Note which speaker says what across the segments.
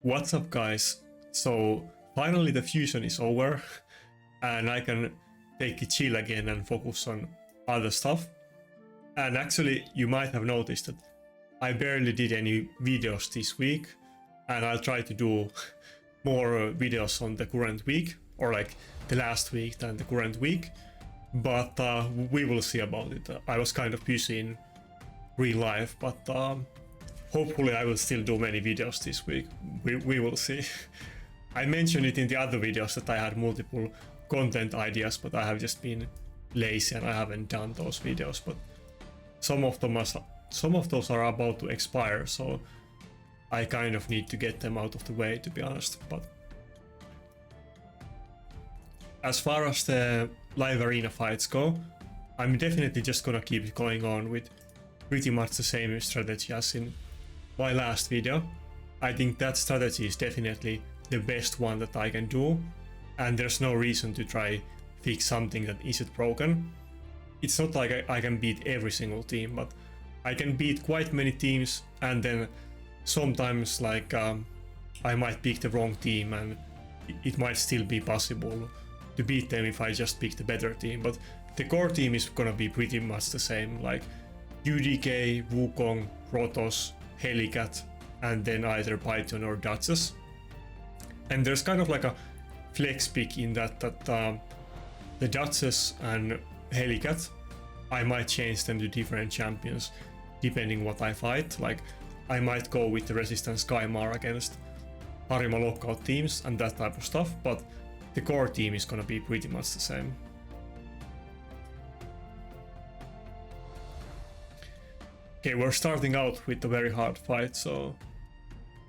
Speaker 1: What's up, guys? So finally the fusion is over and I can take it chill again and focus on other stuff. And actually you might have noticed that I barely did any videos this week, and I'll try to do more videos on the current week, or like the last week than the current week, but we will see about it. I was kind of busy in real life, but hopefully I will still do many videos this week. We will see. I mentioned it in the other videos that I had multiple content ideas, but I have just been lazy and I haven't done those videos. But some of those are about to expire, so I kind of need to get them out of the way, to be honest. But as far as the live arena fights go, I'm definitely just gonna keep going on with pretty much the same strategy as in my last video. I think that strategy is definitely the best one that I can do, and there's no reason to try fix something that isn't broken. It's not like I can beat every single team, but I can beat quite many teams, and then sometimes like I might pick the wrong team and it might still be possible to beat them if I just pick the better team. But the core team is gonna be pretty much the same, like UDK, Wukong, Rotos, Helicat, and then either Python or Duchess. And there's kind of like a flex pick in that the Duchess and Helicat, I might change them to different champions depending what I fight. Like I might go with the Resistance Skymar against Anti-lockout teams and that type of stuff, but the core team is gonna be pretty much the same. Okay, we're starting out with a very hard fight, so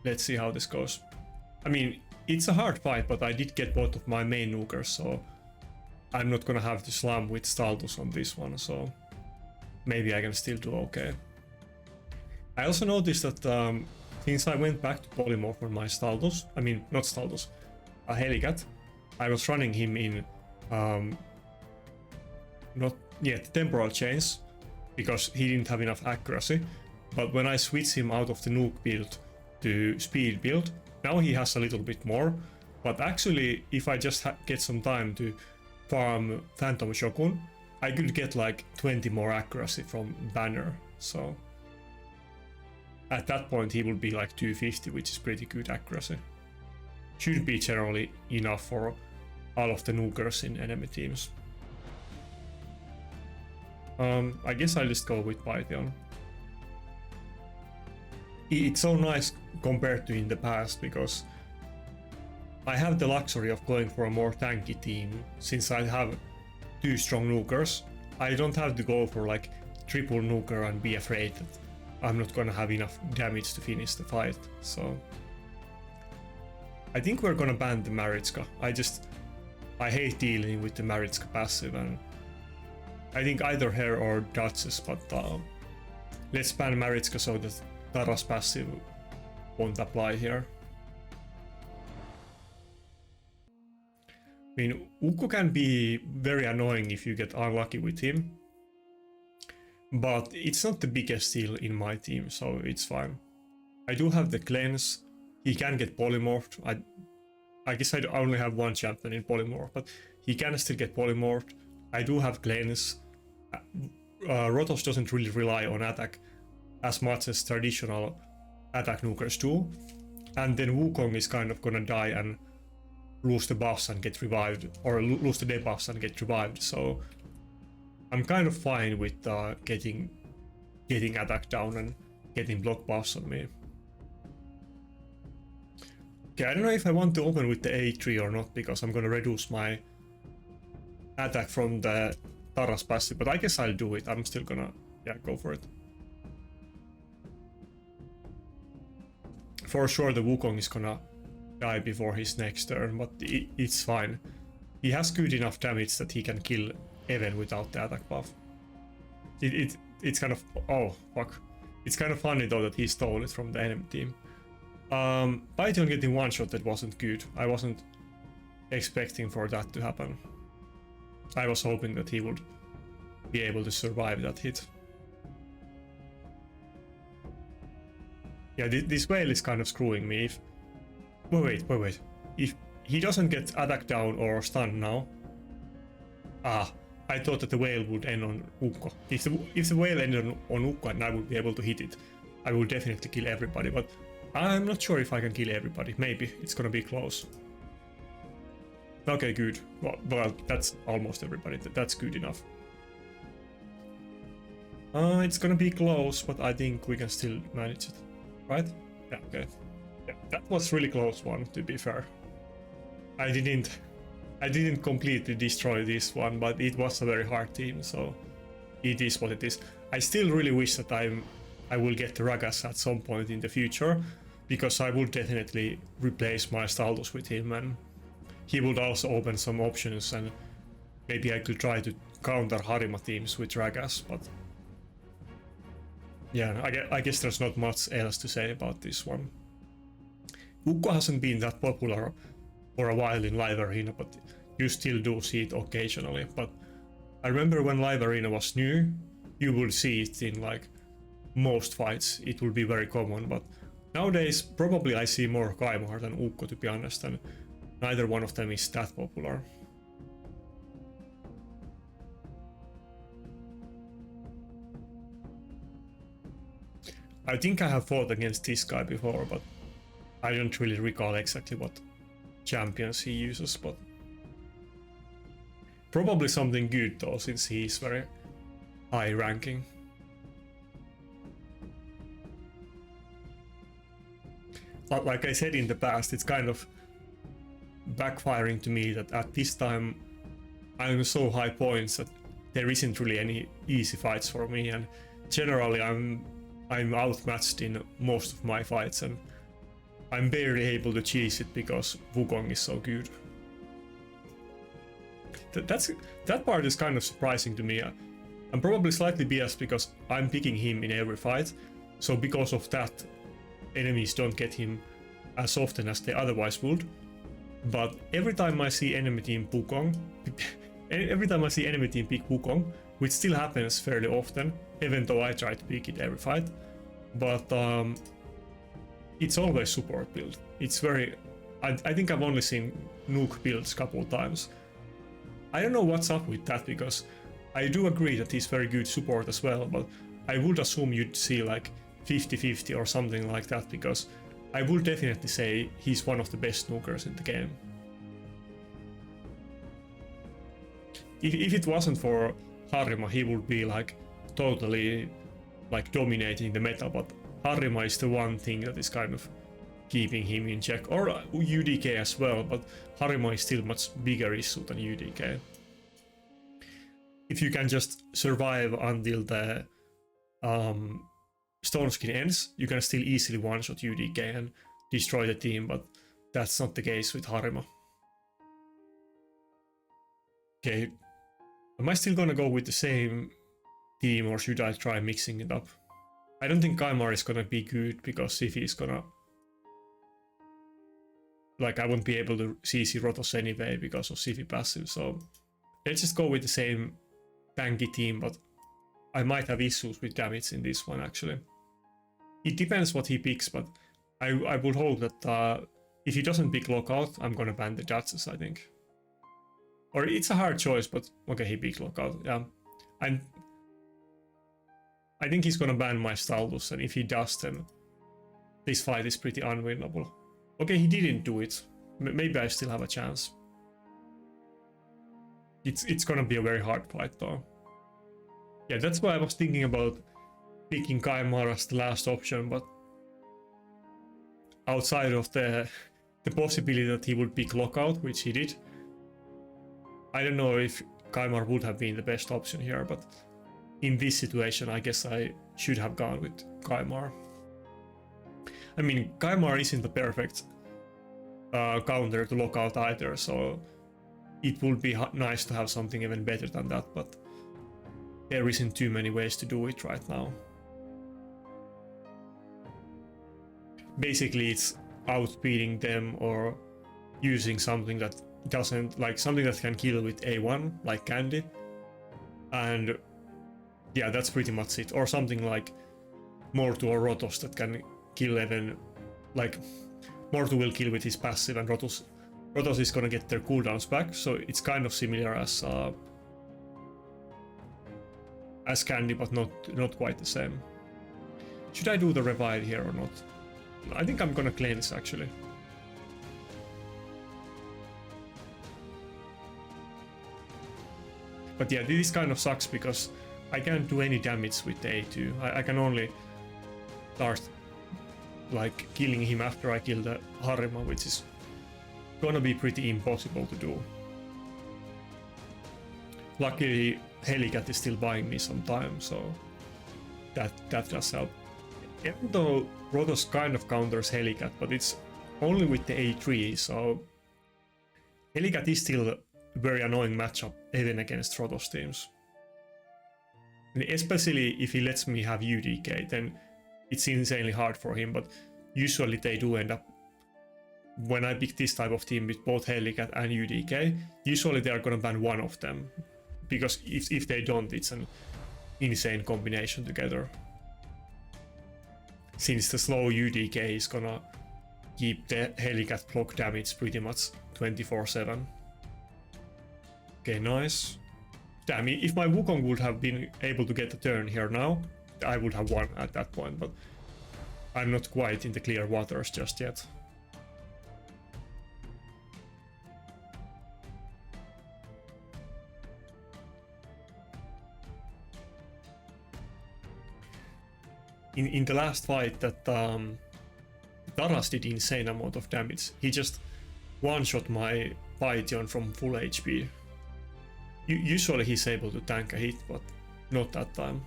Speaker 1: let's see how this goes. I mean, it's a hard fight, but I did get both of my main Nukers, so I'm not gonna have to slam with Staltus on this one, so maybe I can still do okay. I also noticed that since I went back to polymorph on my Staltus, I mean, not Staltus, Helicat, I was running him in not yet temporal chains, because he didn't have enough accuracy, but when I switch him out of the nuke build to speed build, now he has a little bit more. But actually, if I just get some time to farm Phantom Shogun, I could get like 20 more accuracy from Banner, so at that point he will be like 250, which is pretty good accuracy. Should be generally enough for all of the nukers in enemy teams. I guess I'll just go with Python. It's so nice compared to in the past, because I have the luxury of going for a more tanky team. Since I have two strong nukers, I don't have to go for like triple nuker and be afraid that I'm not gonna have enough damage to finish the fight. So I think we're gonna ban the Maritzka. I hate dealing with the Maritzka passive, and I think either her or Duchess, but let's ban Maritzka so that Tara's passive won't apply here. I mean, Ukko can be very annoying if you get unlucky with him, but it's not the biggest deal in my team, so it's fine. I do have the cleanse. He can get polymorphed. I guess I only have one champion in polymorph, but he can still get polymorphed. I do have cleanse. Rotos doesn't really rely on attack as much as traditional attack nukers do, and then Wukong is kind of gonna die and lose the buffs and get revived, or lose the debuffs and get revived, so I'm kind of fine with getting attack down and getting block buffs on me. Okay, I don't know if I want to open with the A3 or not, because I'm gonna reduce my attack from the Tara's passive, but I guess I'll do it. I'm still gonna, yeah, go for it. For sure the Wukong is gonna die before his next turn, but it's fine. He has good enough damage that he can kill even without the attack buff. It's kind of, oh fuck. It's kind of funny though that he stole it from the enemy team. Python getting one-shotted wasn't good. I wasn't expecting for that to happen. I was hoping that he would be able to survive that hit. Yeah, this whale is kind of screwing me. Wait. If he doesn't get attack down or stunned now... Ah, I thought that the whale would end on Ukko. If the whale ended on Ukko and I would be able to hit it, I will definitely kill everybody, but I'm not sure if I can kill everybody. Maybe. It's gonna be close. Okay, good. Well, that's almost everybody. That's good enough. It's gonna be close, but I think we can still manage it. Right? Yeah, okay. Yeah, that was really close one, to be fair. I didn't completely destroy this one, but it was a very hard team, so it is what it is. I still really wish that I will get the Ragas at some point in the future, because I would definitely replace my Staldus with him, and he would also open some options, and maybe I could try to counter Harima teams with Ragas, but yeah, I guess there's not much else to say about this one. Ukko hasn't been that popular for a while in Live Arena, but you still do see it occasionally. But I remember when Live Arena was new, you would see it in like most fights. It would be very common, but nowadays probably I see more Kaimar than Ukko, to be honest, and neither one of them is that popular. I think I have fought against this guy before, but I don't really recall exactly what champions he uses, but probably something good though, since he is very high ranking. But like I said in the past, it's kind of backfiring to me that at this time I'm so high points that there isn't really any easy fights for me, and generally I'm outmatched in most of my fights, and I'm barely able to cheese it because Wukong is so good. That part is kind of surprising to me. I'm probably slightly biased because I'm picking him in every fight, so because of that, enemies don't get him as often as they otherwise would. But every time I see enemy team Wukong, every time I see enemy team pick Wukong, which still happens fairly often, even though I try to pick it every fight, but it's always support build. It's very... I think I've only seen Nuke builds a couple of times. I don't know what's up with that, because I do agree that he's very good support as well, but I would assume you'd see like 50-50 or something like that, because I would definitely say he's one of the best Nukers in the game. If it wasn't for Harima, he would be like totally like dominating the meta, but Harima is the one thing that is kind of keeping him in check, or UDK as well, but Harima is still much bigger issue than UDK. If you can just survive until the Stone Skin ends, you can still easily one-shot UDK and destroy the team, but that's not the case with Harima. Okay, am I still gonna go with the same team, or should I try mixing it up? I don't think Kaimar is gonna be good, because Siphi is gonna... Like, I won't be able to CC Rotos anyway because of Siphi passive, so let's just go with the same tanky team, but I might have issues with damage in this one actually. It depends what he picks, but I would hope that if he doesn't pick Lockout, I'm gonna ban the judges, I think. Or it's a hard choice, but okay, he picked Lockout, yeah. And I think he's gonna ban my Staldus, and if he does, then this fight is pretty unwinnable. Okay, he didn't do it. Maybe I still have a chance. It's gonna be a very hard fight though. Yeah, that's why I was thinking about picking Kaimar as the last option, but outside of the possibility that he would pick Lockout, which he did, I don't know if Kaimar would have been the best option here, but in this situation I guess I should have gone with Kaimar. I mean, Kaimar isn't the perfect counter to Lockout either, so it would be nice to have something even better than that, but there isn't too many ways to do it right now. Basically, it's outspeeding them or using something that doesn't, like something that can kill with A1, like Candy, and yeah, that's pretty much it. Or something like more to a Rotos that can kill even, like Mortu will kill with his passive, and Rotos is gonna get their cooldowns back, so it's kind of similar as Candy, but not quite the same. Should I do the revive here or not? I think I'm gonna cleanse actually. But yeah, this kind of sucks because I can't do any damage with the A2. I can only start like killing him after I kill the Harima, which is gonna be pretty impossible to do. Luckily, Helicat is still buying me some time, so that does help. Even though Rotos kind of counters Helicat, but it's only with the A3, so Helicat is still a very annoying matchup even against Rotos teams. And especially if he lets me have UDK, then it's insanely hard for him, but usually they do end up, when I pick this type of team with both Helicat and UDK, usually they are gonna ban one of them, because if they don't, it's an insane combination together. Since the slow UDK is gonna keep the Helicat block damage pretty much 24/7. Okay, nice. Damn, if my Wukong would have been able to get a turn here now, I would have won at that point, but I'm not quite in the clear waters just yet. In the last fight that Taras did insane amount of damage. He just one-shot my Python from full HP. Usually he's able to tank a hit, but not that time.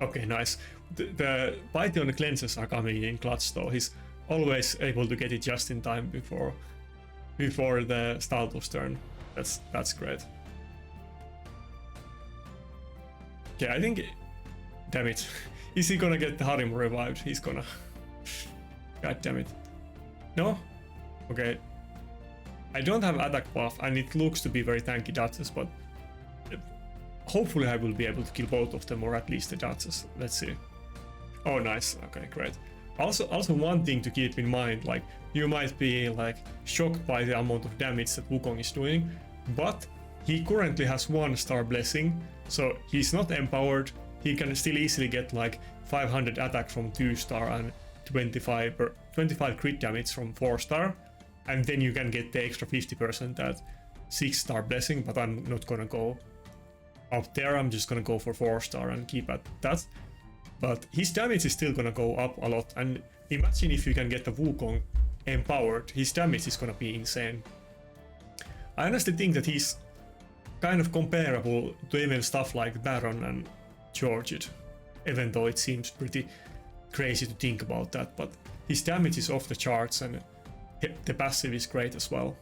Speaker 1: Okay, nice. The Python cleanses are coming in clutch though. He's always able to get it just in time before the Staltus turn. That's great. Okay, I think... Damn it. Is he gonna get the Harim revived? He's gonna... God damn it. No? Okay. I don't have attack buff and it looks to be very tanky dodges, but hopefully I will be able to kill both of them, or at least the dodges. Let's see. Oh, nice. Okay, great. Also one thing to keep in mind, like, you might be like shocked by the amount of damage that Wukong is doing, but he currently has 1-star blessing, so he's not empowered. He can still easily get like 500 attack from 2-star and 25 crit damage from 4-star, and then you can get the extra 50% at 6-star blessing, but I'm not gonna go up there. I'm just gonna go for 4-star and keep at that. But his damage is still gonna go up a lot, and imagine if you can get the Wukong empowered, his damage is gonna be insane. I honestly think that he's kind of comparable to even stuff like Baron and Georgid, even though it seems pretty crazy to think about that, but his damage is off the charts and the passive is great as well.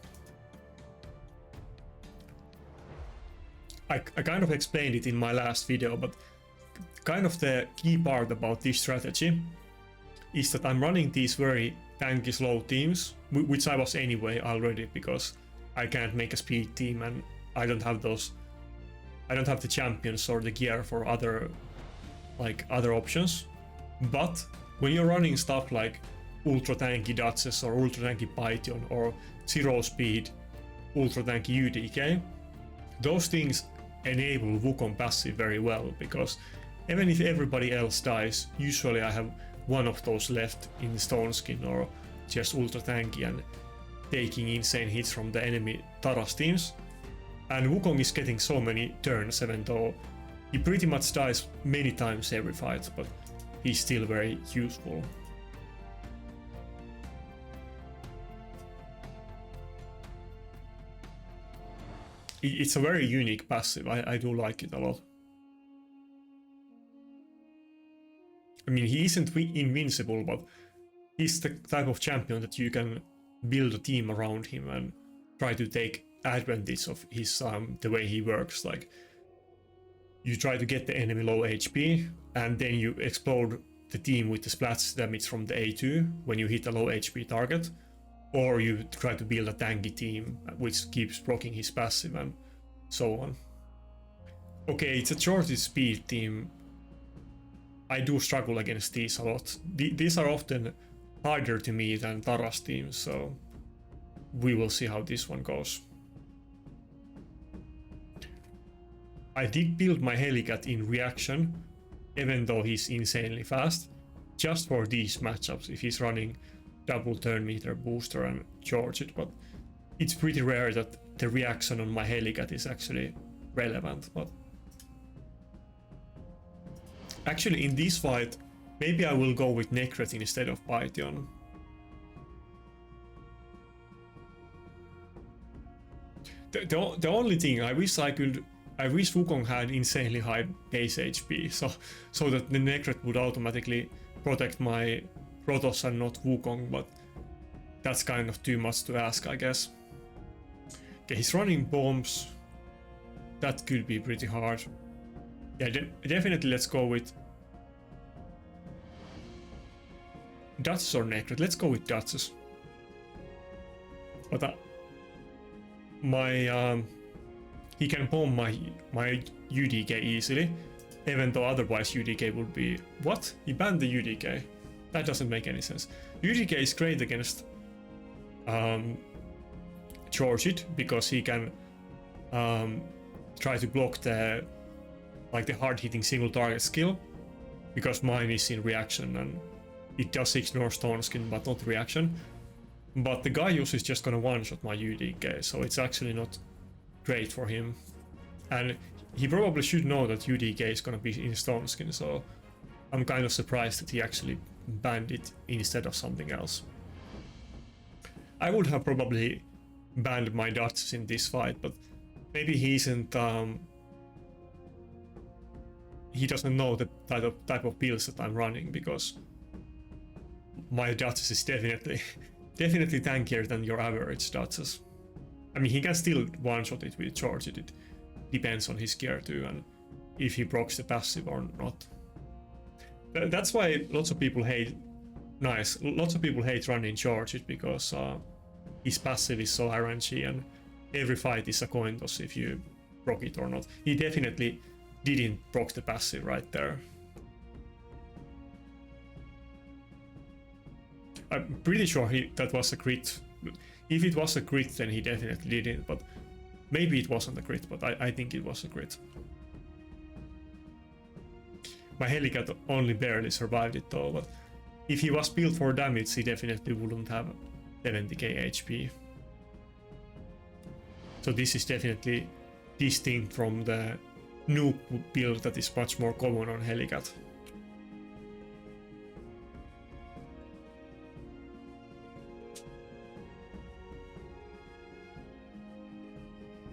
Speaker 1: I kind of explained it in my last video, but kind of the key part about this strategy is that I'm running these very tanky slow teams, which I was anyway already, because I can't make a speed team and I don't have the champions or the gear for other options. But when you're running stuff like ultra tanky Duchess or ultra tanky Python or 0 speed ultra tanky UDK, those things enable Wukong passive very well, because even if everybody else dies, usually I have one of those left in Stone Skin or just ultra tanky and taking insane hits from the enemy Taras teams. And Wukong is getting so many turns, even though he pretty much dies many times every fight, but he's still very useful. It's a very unique passive. I do like it a lot. I mean, he isn't invincible, but he's the type of champion that you can build a team around him and try to take advantage of his the way he works. Like, you try to get the enemy low HP and then you explode the team with the splash damage from the A2 when you hit a low HP target, or you try to build a tanky team which keeps blocking his passive and so on. Okay, it's a shortage speed team. I do struggle against these a lot. These are often harder to me than Tara's team, so we will see how this one goes. I did build my Helicat in reaction, even though he's insanely fast, just for these matchups if he's running double turn meter booster and charge it, but it's pretty rare that the reaction on my Helicat is actually relevant. But actually in this fight, maybe I will go with Necret instead of Python. The only thing I wish Wukong had insanely high base HP, so that the Necret would automatically protect my Rotos and not Wukong, but that's kind of too much to ask, I guess. Okay, he's running bombs. That could be pretty hard. Yeah, definitely let's go with Duchess or Necret. Let's go with Duchess. But he can bomb my UDK easily, even though otherwise UDK would be... What? He banned the UDK? That doesn't make any sense. UDK is great against Charge It, because he can try to block the hard-hitting single target skill, because mine is in reaction and it does ignore Stone Skin but not reaction. But the Gaius is just gonna one-shot my UDK, so it's actually not great for him. And he probably should know that UDK is gonna be in Stone Skin, so I'm kind of surprised that he actually banned it instead of something else. I would have probably banned my Duchess in this fight, but maybe he isn't... he doesn't know the type of builds that I'm running, because my Duchess is definitely tankier than your average Duchess. I mean, he can still one-shot it with Charge It. It depends on his gear too, and if he procs the passive or not. That's why lots of people hate... Lots of people hate running Charge It, because his passive is so RNG, and every fight is a coin toss if you proc it or not. He definitely didn't proc the passive right there. I'm pretty sure that was a crit. If it was a crit, then he definitely didn't, but maybe it wasn't a crit, but I think it was a crit. My Helicat only barely survived it though, but if he was built for damage, he definitely wouldn't have 70k HP. So this is definitely distinct from the Nuke build that is much more common on Helicat.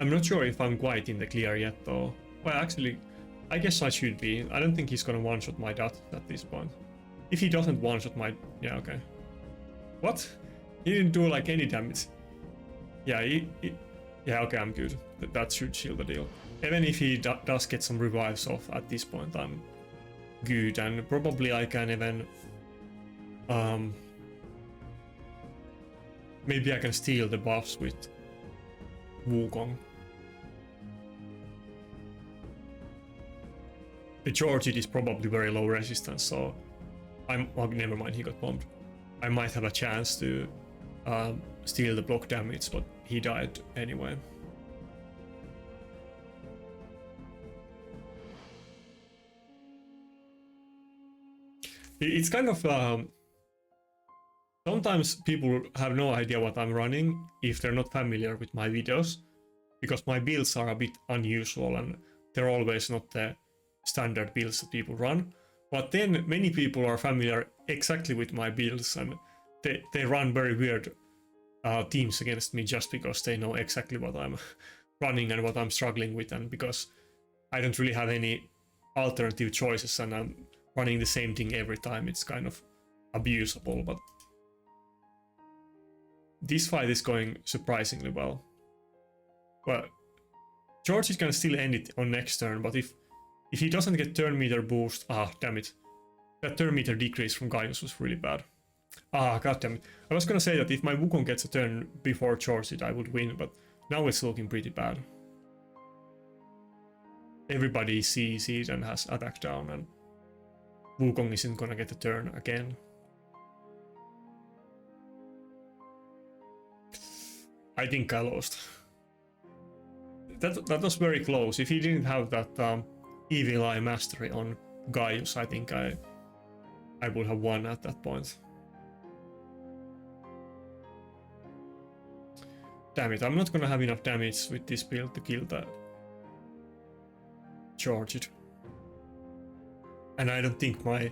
Speaker 1: I'm not sure if I'm quite in the clear yet though. Well, actually, I guess I should be. I don't think he's gonna one-shot my dot at this point. If he doesn't one-shot my... yeah, okay. What? He didn't do like any damage. Yeah, yeah, okay, I'm good. That should shield the deal. Even if he does get some revives off at this point, I'm good. And probably I can even... maybe I can steal the buffs with Wukong. The Charge It is probably very low resistance, so oh, never mind, he got bombed. I might have a chance to steal the block damage, but he died anyway. It's kind of... sometimes people have no idea what I'm running if they're not familiar with my videos, because my builds are a bit unusual and they're always not the standard builds that people run. But then many people are familiar exactly with my builds, and they run very weird teams against me just because they know exactly what I'm running and what I'm struggling with, and because I don't really have any alternative choices and I'm running the same thing every time. It's kind of abusable, but this fight is going surprisingly well. Well, George is gonna still end it on next turn, but if he doesn't get turn meter boost... ah, damn it. That turn meter decrease from Gaius was really bad. Ah, goddammit. I was gonna say that if my Wukong gets a turn before Charge It, I would win, but now it's looking pretty bad. Everybody sees it and has attack down, and Wukong isn't gonna get a turn again. I think I lost. That was very close. If he didn't have that Evil Eye Mastery on Gaius, I think I would have won at that point. Damn it, I'm not gonna have enough damage with this build to kill that. Charge it. And I don't think my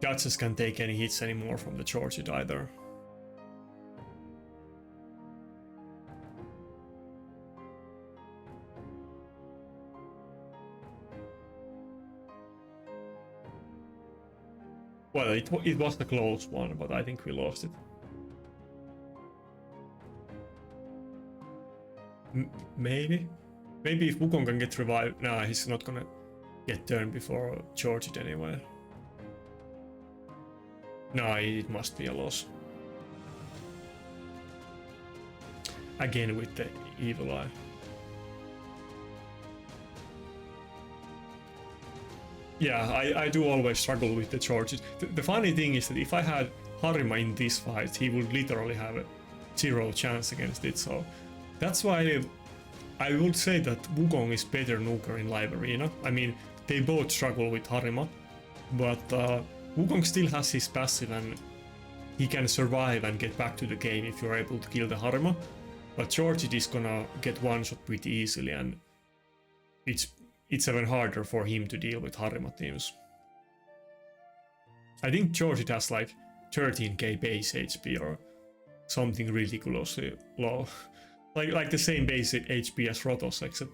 Speaker 1: Judges can take any hits anymore from the Charge it either. Well, it was the close one, but I think we lost it. Maybe if Wukong can get revived. Nah, he's not gonna get turned before Charge it anyway. No, it must be a loss. Again with the Evil Eye. Yeah, I do always struggle with the charges. The funny thing is that if I had Harima in this fight, he would literally have a 0 chance against it, so that's why I would say that Wukong is better Nuker in Live Arena. I mean, they both struggle with Harima, but Wukong still has his passive and he can survive and get back to the game if you're able to kill the Harima, but Charge it is gonna get one-shot pretty easily, and it's even harder for him to deal with Harima teams. I think Charge it has like 13k base HP or something ridiculously low. like the same base HP as Rotos, except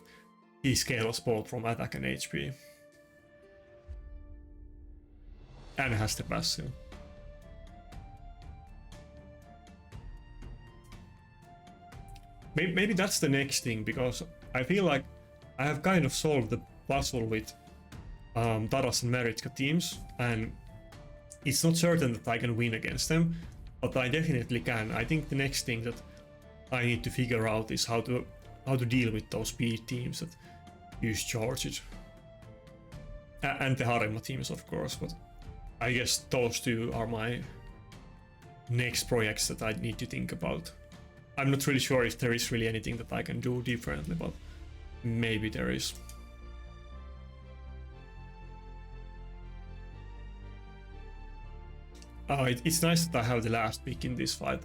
Speaker 1: he scales both from attack and HP. And has the passive. Maybe that's the next thing, because I feel like I have kind of solved the puzzle with Taras and Maritka teams, and it's not certain that I can win against them, but I definitely can. I think the next thing that I need to figure out is how to deal with those speed teams that use Charge it. And the Harima teams, of course, but I guess those two are my next projects that I need to think about. I'm not really sure if there is really anything that I can do differently, but maybe there is. It's nice that I have the last pick in this fight.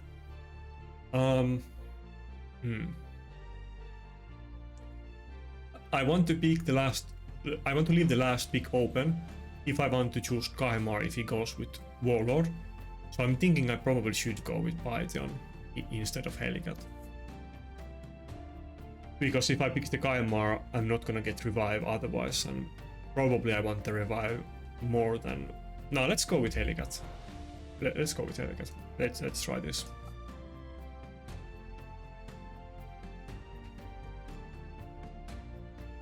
Speaker 1: I want to pick the last. I want to leave the last pick open if I want to choose Kaimar if he goes with Warlord. So I'm thinking I probably should go with Python instead of Helicat. Because if I pick the Kaimar, I'm not gonna get revive otherwise, and probably I want the revive more than. No, let's go with Helicat. Let's go with Helicat. Let's try this.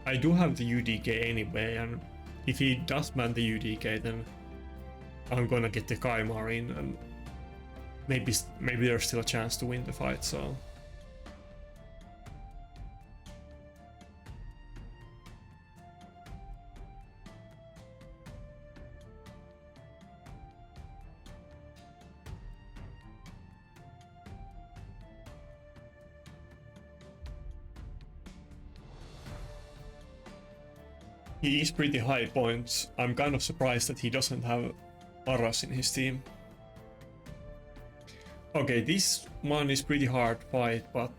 Speaker 1: I do have the UDK anyway, and if he does ban the UDK, then I'm gonna get the Kaimar in, and maybe there's still a chance to win the fight, so. He is pretty high points. I'm kind of surprised that he doesn't have Aras in his team. Okay, this one is pretty hard fight, but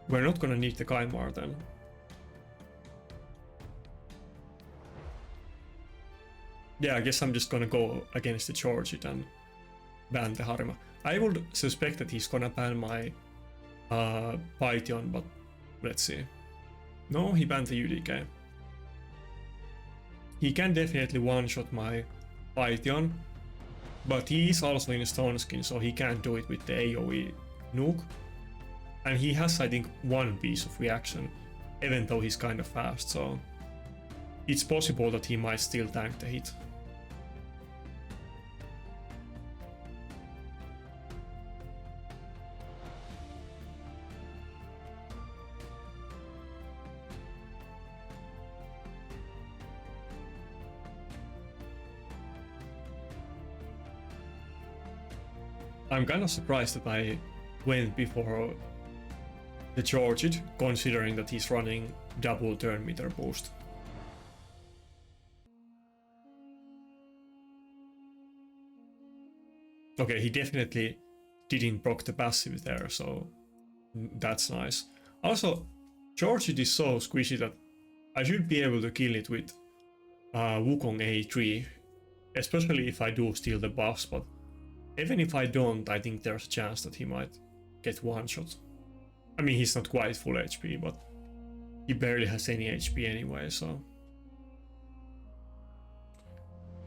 Speaker 1: we're not gonna need the Kaimar then. Yeah, I guess I'm just gonna go against the Charge it and ban the Harima. I would suspect that he's gonna ban my Python, but let's see. No, he banned the UDK. He can definitely one-shot my Python, but he is also in Stone Skin, so he can't do it with the AoE nuke. And he has, I think, one piece of reaction, even though he's kind of fast, so it's possible that he might still tank the hit. I'm kind of surprised that I went before the Georgid, considering that he's running double turn meter boost. Okay, he definitely didn't proc the passive there, so that's nice. Also, Georgid is so squishy that I should be able to kill it with Wukong A3, especially if I do steal the buffs, but even if I don't, I think there's a chance that he might get one shot. I mean, he's not quite full HP, but he barely has any HP anyway, so...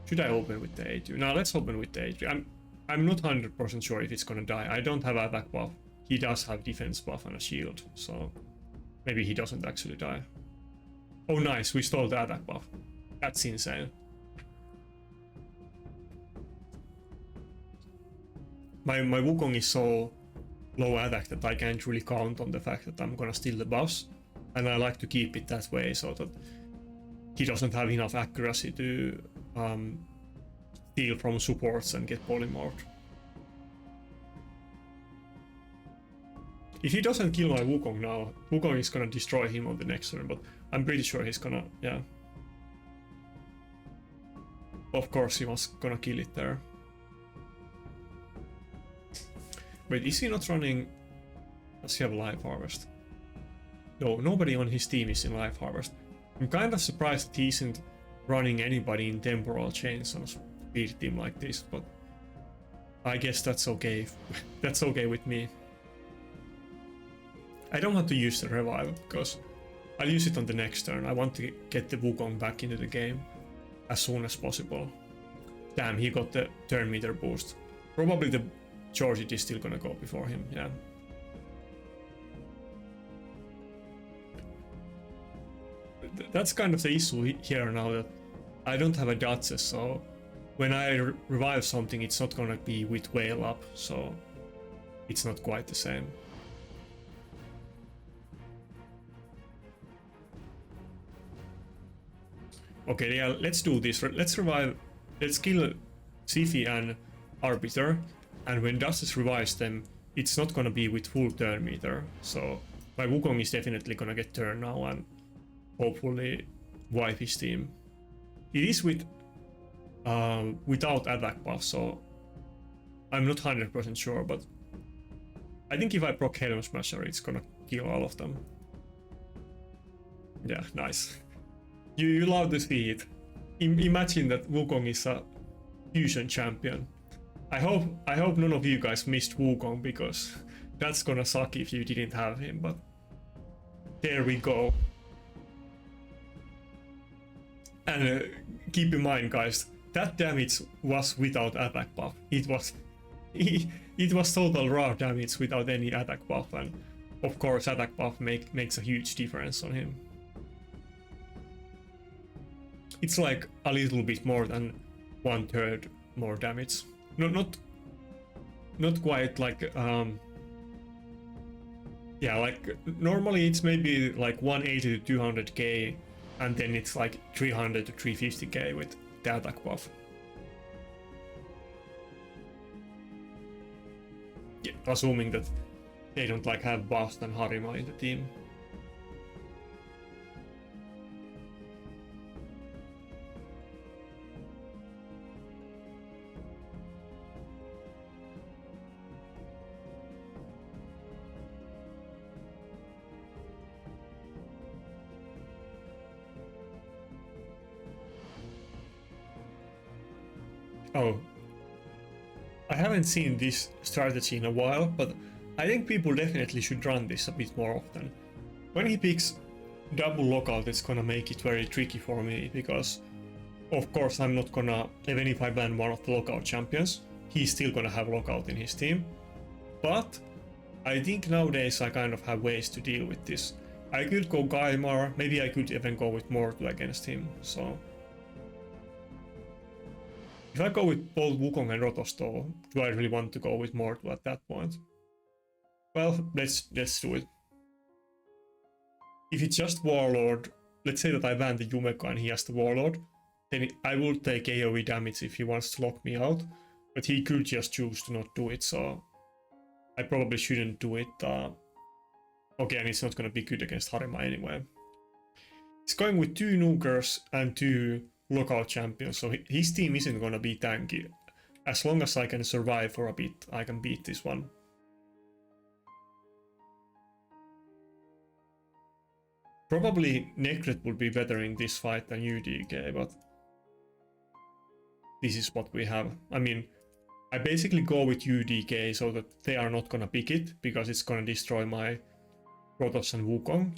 Speaker 1: Should I open with the A2? No, let's open with the A3. I'm not 100% sure if it's gonna die. I don't have attack buff. He does have defense buff and a shield, so maybe he doesn't actually die. Oh nice, we stole the attack buff. That's insane. My Wukong is so low attack that I can't really count on the fact that I'm gonna steal the buffs, and I like to keep it that way so that he doesn't have enough accuracy to steal from supports and get polymorphed. If he doesn't kill my Wukong now, Wukong is gonna destroy him on the next turn, but I'm pretty sure he's gonna, yeah. Of course he was gonna kill it there. Wait, is he not running... Does he have Life Harvest? No, nobody on his team is in Life Harvest. I'm kind of surprised that he isn't running anybody in Temporal Chains on a speed team like this, but I guess that's okay. That's okay with me. I don't want to use the revive because I'll use it on the next turn. I want to get the Wukong back into the game as soon as possible. Damn, he got the turn meter boost. Probably the Georgid is still gonna go before him, yeah. That's kind of the issue here now, that I don't have a Duchess, so when I revive something it's not gonna be with Whale up, so it's not quite the same. Okay, yeah, let's do this. Let's revive, let's kill Siphi and Arbiter, and when Duchess revives them, it's not gonna be with full turn meter, so my Wukong is definitely gonna get turn now and hopefully wipe his team. It is with without attack buff, so I'm not 100% sure, but I think if I proc Helm Smasher, it's gonna kill all of them. Yeah, nice. You love to see it. Imagine that Wukong is a fusion champion. I hope none of you guys missed Wukong, because that's gonna suck if you didn't have him, but there we go. And keep in mind, guys, that damage was without attack buff. It was total raw damage without any attack buff, and of course attack buff makes a huge difference on him. It's like a little bit more than 1/3 more damage. Not quite like yeah, like normally it's maybe like 180 to 200k, and then it's like 300 to 350k with the attack buff. Yeah, assuming that they don't like have Bast and Harima in the team. Oh, I haven't seen this strategy in a while, but I think people definitely should run this a bit more often. When he picks double lockout, it's gonna make it very tricky for me, because of course I'm not gonna, even if I ban one of the lockout champions, he's still gonna have lockout in his team. But I think nowadays I kind of have ways to deal with this. I could go Gaimar, maybe I could even go with Mortal against him, so... If I go with both Wukong and Rotos though, do I really want to go with Mortal at that point? Well, let's do it. If it's just Warlord, let's say that I ban the Yumeka and he has the Warlord, then I will take AoE damage if he wants to lock me out, but he could just choose to not do it, so I probably shouldn't do it. Okay, and it's not gonna be good against Harima anyway. He's going with 2 Nukers and 2 lockout champions, so his team isn't gonna be tanky. As long as I can survive for a bit, I can beat this one. Probably Necret would be better in this fight than UDK, but this is what we have. I mean, I basically go with UDK so that they are not gonna pick it, because it's gonna destroy my Rotos and Wukong.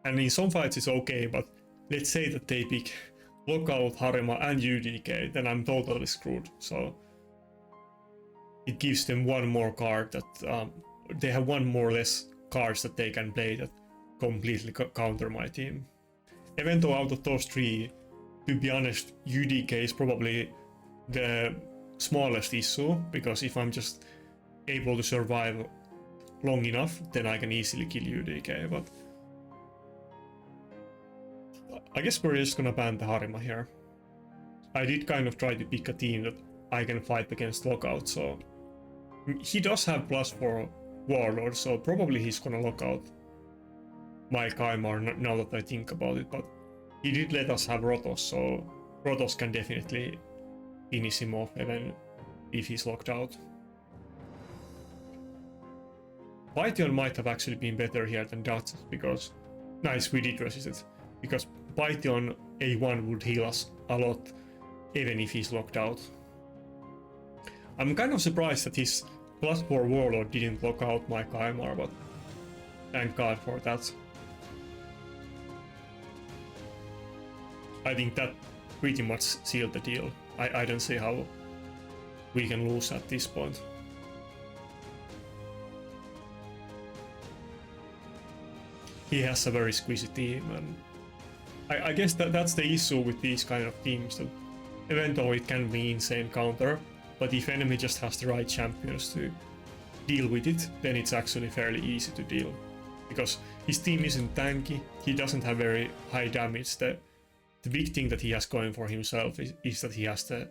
Speaker 1: And in some fights it's okay, but let's say that they pick Lockout, Harima and UDK, then I'm totally screwed. So it gives them one more card that they have one more less cards that they can play that completely counter my team. Even though out of those 3, to be honest, UDK is probably the smallest issue, because if I'm just able to survive long enough, then I can easily kill UDK, but I guess we're just gonna ban the Harima here. I did kind of try to pick a team that I can fight against Lockout, so he does have +4 Warlord, so probably he's gonna lock out my Kaimar now that I think about it, but he did let us have Rotos, so Rotos can definitely finish him off even if he's locked out. Python might have actually been better here than Dutch, because nice, we did resist it, because Python A1 would heal us a lot even if he's locked out. I'm kind of surprised that his +4 Warlord didn't lock out my Kaimar, but thank God for that. I think that pretty much sealed the deal. I don't see how we can lose at this point. He has a very squeezy team, and I guess that's the issue with these kind of teams, that even though it can be insane counter, but if enemy just has the right champions to deal with it, then it's actually fairly easy to deal. Because his team isn't tanky, he doesn't have very high damage. The big thing that he has going for himself is that he has the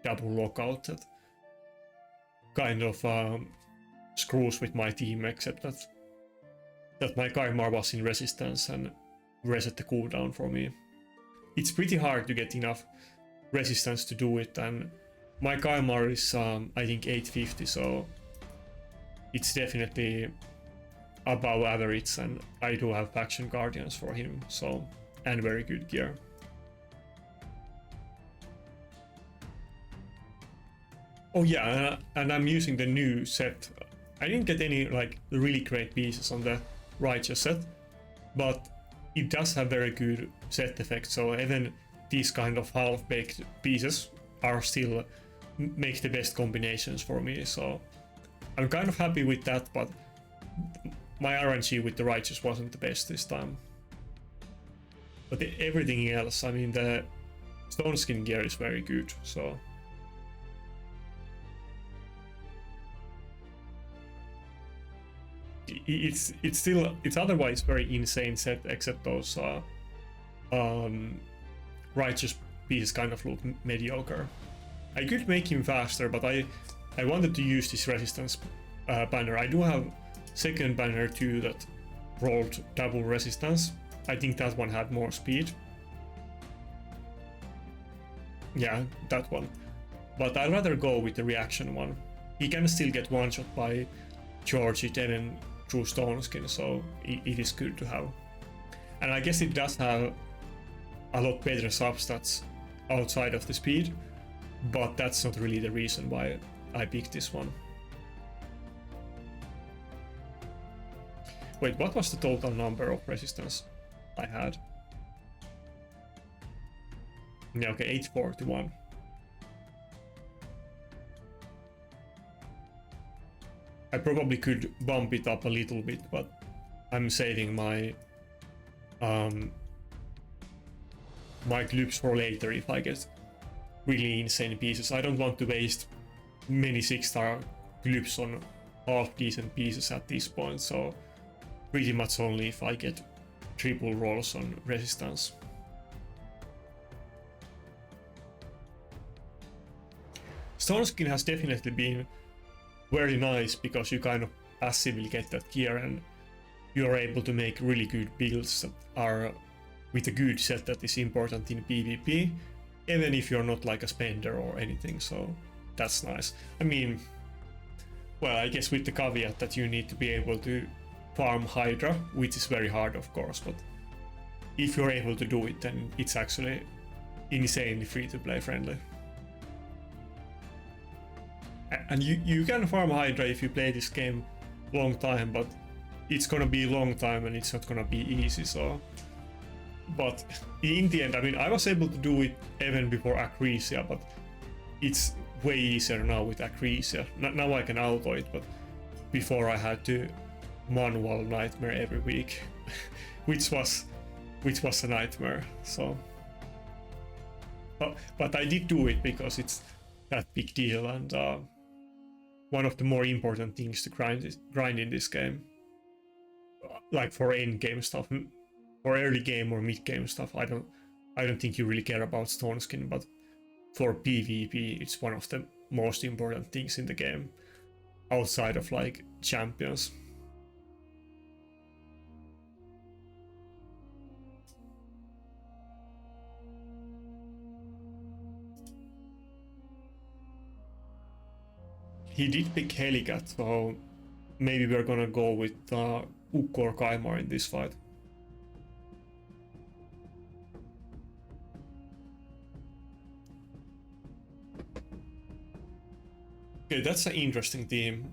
Speaker 1: double lockout that kind of screws with my team, except that my Kaimar was in resistance and reset the cooldown for me. It's pretty hard to get enough resistance to do it, and my Kaimar is I think 850, so it's definitely above average, and I do have faction guardians for him, so, and very good gear. Oh yeah, and I'm using the new set. I didn't get any like really great pieces on the Righteous set, but it does have very good set effects, so even these kind of half-baked pieces are still make the best combinations for me, so I'm kind of happy with that, but my RNG with the Righteous wasn't the best this time. But everything else, I mean, the Stone Skin gear is very good, so it's otherwise very insane set, except those Righteous pieces kind of look mediocre. I could make him faster, but I wanted to use this resistance banner. I do have second banner too that rolled double resistance. I think that one had more speed. Yeah, that one. But I'd rather go with the reaction one. He can still get one shot by George it even through Stone Skin, so it is good to have. And I guess it does have a lot better substats outside of the speed, but that's not really the reason why I picked this one. Wait, what was the total number of resistance I had? Yeah, okay, 841. I probably could bump it up a little bit, but I'm saving my my gloops for later if I get really insane pieces. I don't want to waste many 6-star gloops on half decent pieces at this point, so pretty much only if I get triple rolls on resistance. Stone Skin has definitely been very nice because you kind of passively get that gear and you're able to make really good builds that are with a good set that is important in PvP, even if you're not like a spender or anything, so that's nice. I mean, well, I guess with the caveat that you need to be able to farm Hydra, which is very hard of course, but if you're able to do it, then it's actually insanely free-to-play friendly. And you can farm Hydra if you play this game long time, but it's gonna be a long time and it's not gonna be easy, so... But in the end, I mean, I was able to do it even before Acresia, but it's way easier now with Acresia. Now I can auto it, but before I had to manual nightmare every week, which was a nightmare, so... But I did do it because it's that big deal and one of the more important things to grind in this game. Like for end game stuff, or early game or mid game stuff, I don't think you really care about stone skin, but for PvP it's one of the most important things in the game, outside of like champions. He did pick Helicat, so maybe we're gonna go with Wukong or Kaimar in this fight. Okay, that's an interesting team.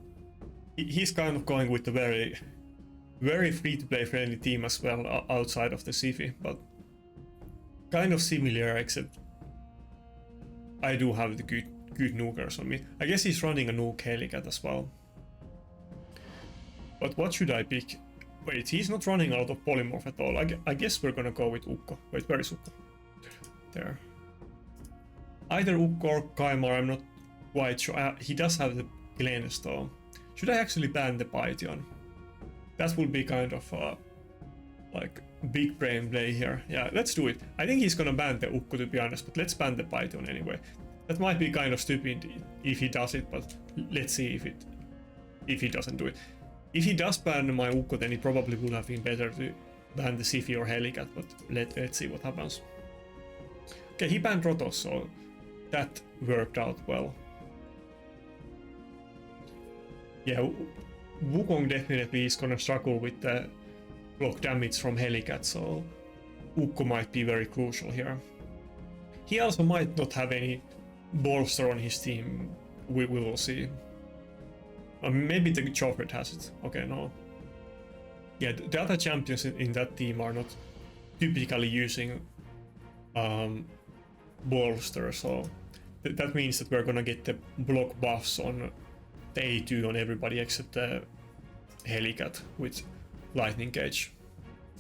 Speaker 1: He's kind of going with a very free-to-play friendly team as well, outside of the Siphi, but kind of similar, except I do have the good nukers on me. I guess he's running a nuke Helicat as well. But what should I pick? Wait, he's not running out of polymorph at all. I guess we're gonna go with Ukko. Wait, where is Ukko? There. Either Ukko or Kaimar, I'm not quite sure. He does have the Glennis though. Should I actually ban the Python? That would be kind of like big brain play here. Yeah, let's do it. I think he's gonna ban the Ukko to be honest, but let's ban the Python anyway. That might be kind of stupid if he does it, but let's see if he doesn't do it. If he does ban my Ukko, then it probably would have been better to ban the Siphi or Helicat, but let's see what happens. Okay, he banned Rotos, so that worked out well. Yeah, Wukong definitely is gonna struggle with the block damage from Helicat, so Ukko might be very crucial here. He also might not have any bolster on his team, we will see. Maybe the Joffred has it. Okay, no. Yeah, the other champions in that team are not typically using bolster, so that means that we're gonna get the block buffs on the A2 on everybody except the Helicat with Lightning Cage.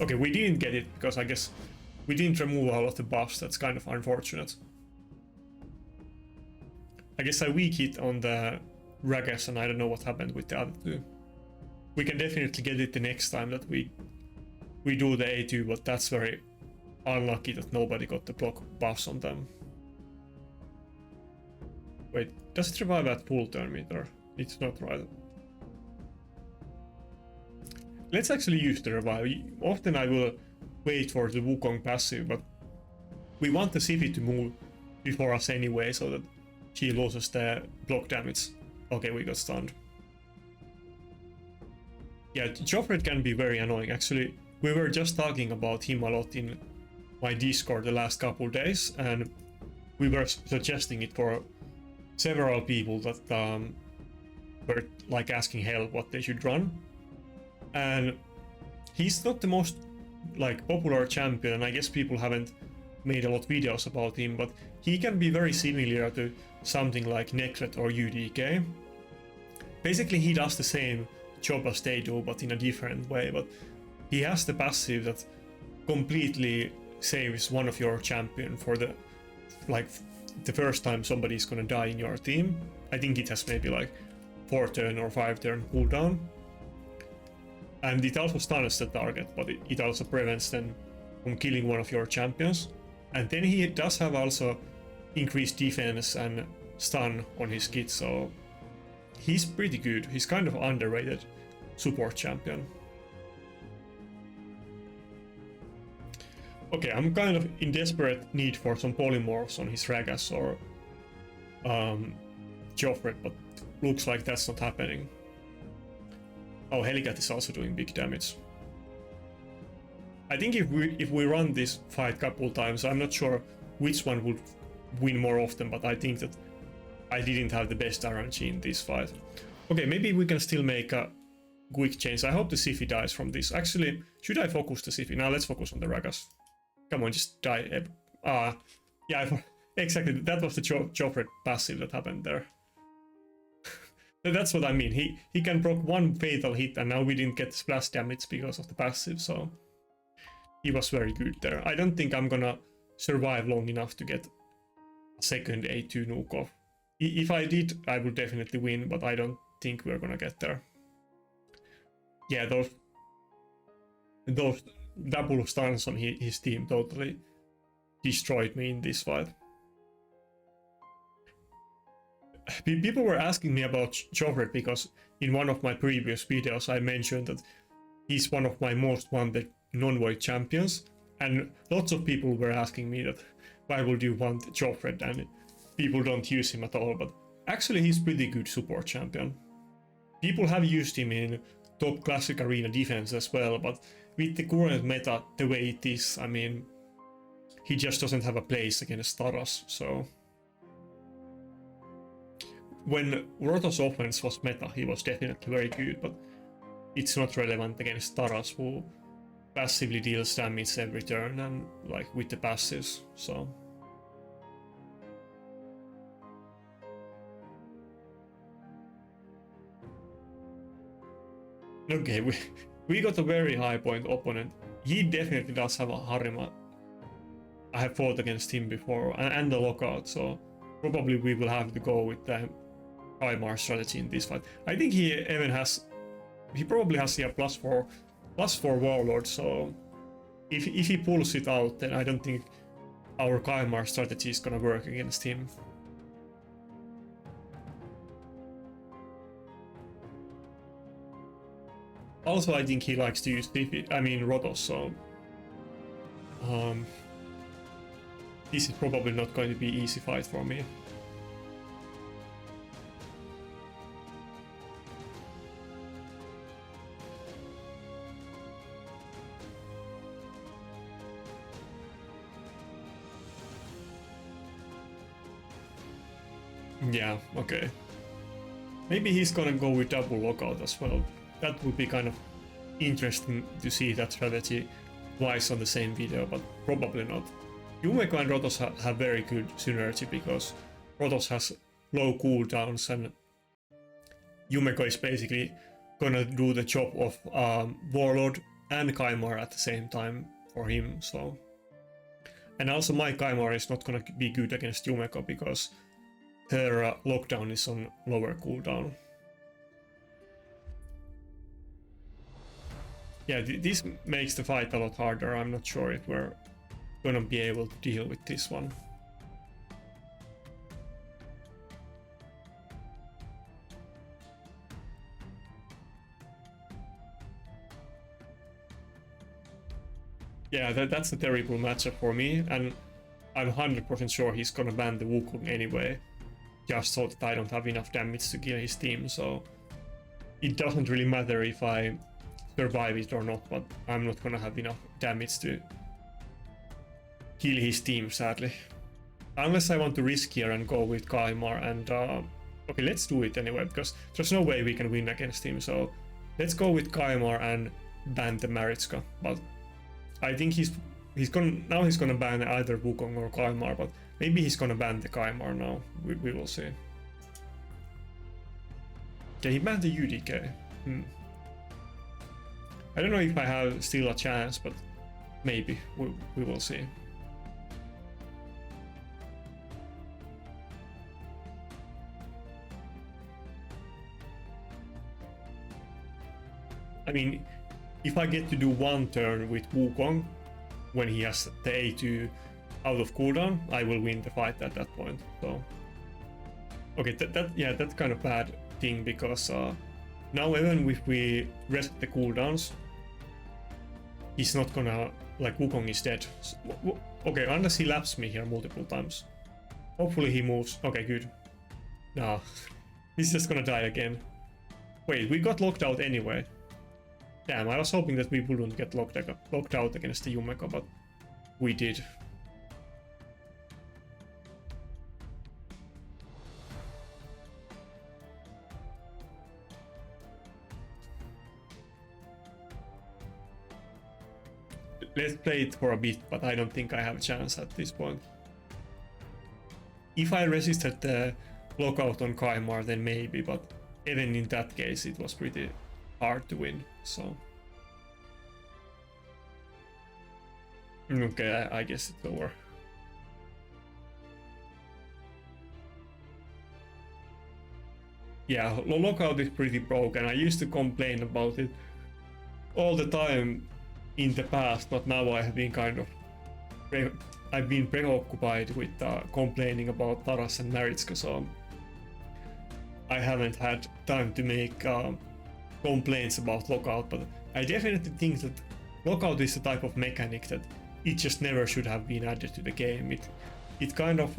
Speaker 1: Okay, we didn't get it because I guess we didn't remove all of the buffs. That's kind of unfortunate. I guess I weak hit on the Ragas and I don't know what happened with the other two. We can definitely get it the next time that we do the A2, but that's very unlucky that nobody got the block buffs on them. Wait, does it revive at full turn meter? It's not right. Let's actually use the revive. Often I will wait for the Wukong passive, but we want the Siphi to move before us anyway, so that she loses the block damage. Okay, we got stunned. Yeah, Joffred can be very annoying. Actually, we were just talking about him a lot in my Discord the last couple days, and we were suggesting it for several people that were like asking help what they should run. And he's not the most like popular champion, and I guess people haven't made a lot of videos about him, but he can be very similar to something like Necret or UDK. Basically, he does the same job as they do, but in a different way. But he has the passive that completely saves one of your champion for the first time somebody's gonna die in your team. I think it has maybe like 4 turn or 5 turn cooldown. And it also stuns the target, but it also prevents them from killing one of your champions. And then he does have also increased defense and stun on his kit, so he's pretty good. He's kind of underrated support champion. Okay, I'm kind of in desperate need for some polymorphs on his Ragas or Joffred, but looks like that's not happening. Oh, Helicat is also doing big damage. I think if we run this fight couple times, I'm not sure which one would win more often, but I think that I didn't have the best RNG in this fight. Okay, maybe we can still make a quick change. I hope the Siphi dies from this. Actually, should I focus the Siphi? Now let's focus on the Ragas. Come on, just die. Yeah, exactly. That was the Joffred passive that happened there. That's what I mean. He can proc one fatal hit, and now we didn't get splash damage because of the passive, so he was very good there. I don't think I'm gonna survive long enough to get a second A2 nuke off. If I did, I would definitely win, but I don't think we're gonna get there. Yeah, those double stuns on his team totally destroyed me in this fight. People were asking me about Joffred because in one of my previous videos I mentioned that he's one of my most wanted non-void champions, and lots of people were asking me that why would you want Joffred and people don't use him at all, but actually he's pretty good support champion. People have used him in top classic arena defense as well, but with the current meta the way it is, I mean, he just doesn't have a place against Taras, so when Rotos offense was meta, he was definitely very good, but it's not relevant against Taras, who passively deals damage every turn and like with the passives, so. Okay, we got a very high point opponent. He definitely does have a Harima. I have fought against him before, and the lockout, so probably we will have to go with the Kaimar strategy in this fight. I think he probably has here +4 Warlord, so if he pulls it out, then I don't think our Kaimar strategy is gonna work against him. Also, I think he likes to use Rotos, so this is probably not going to be an easy fight for me. Yeah, okay. Maybe he's gonna go with double lockout as well. That would be kind of interesting to see that strategy twice on the same video, but probably not. Yumeko and Rotos have very good synergy because Rotos has low cooldowns and Yumeko is basically gonna do the job of Warlord and Kaimar at the same time for him, so. And also my Kaimar is not gonna be good against Yumeko because her lockdown is on lower cooldown. Yeah, this makes the fight a lot harder. I'm not sure if we're gonna be able to deal with this one. Yeah, that's a terrible matchup for me, and I'm 100% sure he's gonna ban the Wukong anyway, just so that I don't have enough damage to kill his team, so it doesn't really matter if I survive it or not, but I'm not gonna have enough damage to kill his team, sadly. Unless I want to risk here and go with Kaimar and okay, let's do it anyway, because there's no way we can win against him, so let's go with Kaimar and ban the Maritzka. But I think he's gonna ban either Wukong or Kaimar, but maybe he's gonna ban the Kaimar now. We will see. Okay, he banned the UDK. I don't know if I have still a chance, but maybe. We will see. I mean, if I get to do one turn with Wukong when he has the A2 out of cooldown, I will win the fight at that point. So, okay, that's kind of bad thing, because now even if we rest the cooldowns, he's not gonna, like, Wukong is dead. So, okay, unless he laps me here multiple times. Hopefully he moves. Okay, good. Nah, he's just gonna die again. Wait, we got locked out anyway. Damn, I was hoping that we wouldn't get locked out against the Yumeko, but we did. Let's play it for a bit, but I don't think I have a chance at this point. If I resisted the lockout on Kaimar, then maybe, but even in that case it was pretty hard to win, so... Okay, I guess it's over. Yeah, lockout is pretty broken. I used to complain about it all the time in the past, but now I have been kind of... I've been preoccupied with complaining about Taras and Maritska, so I haven't had time to make complaints about lockout, but I definitely think that lockout is the type of mechanic that it just never should have been added to the game. It kind of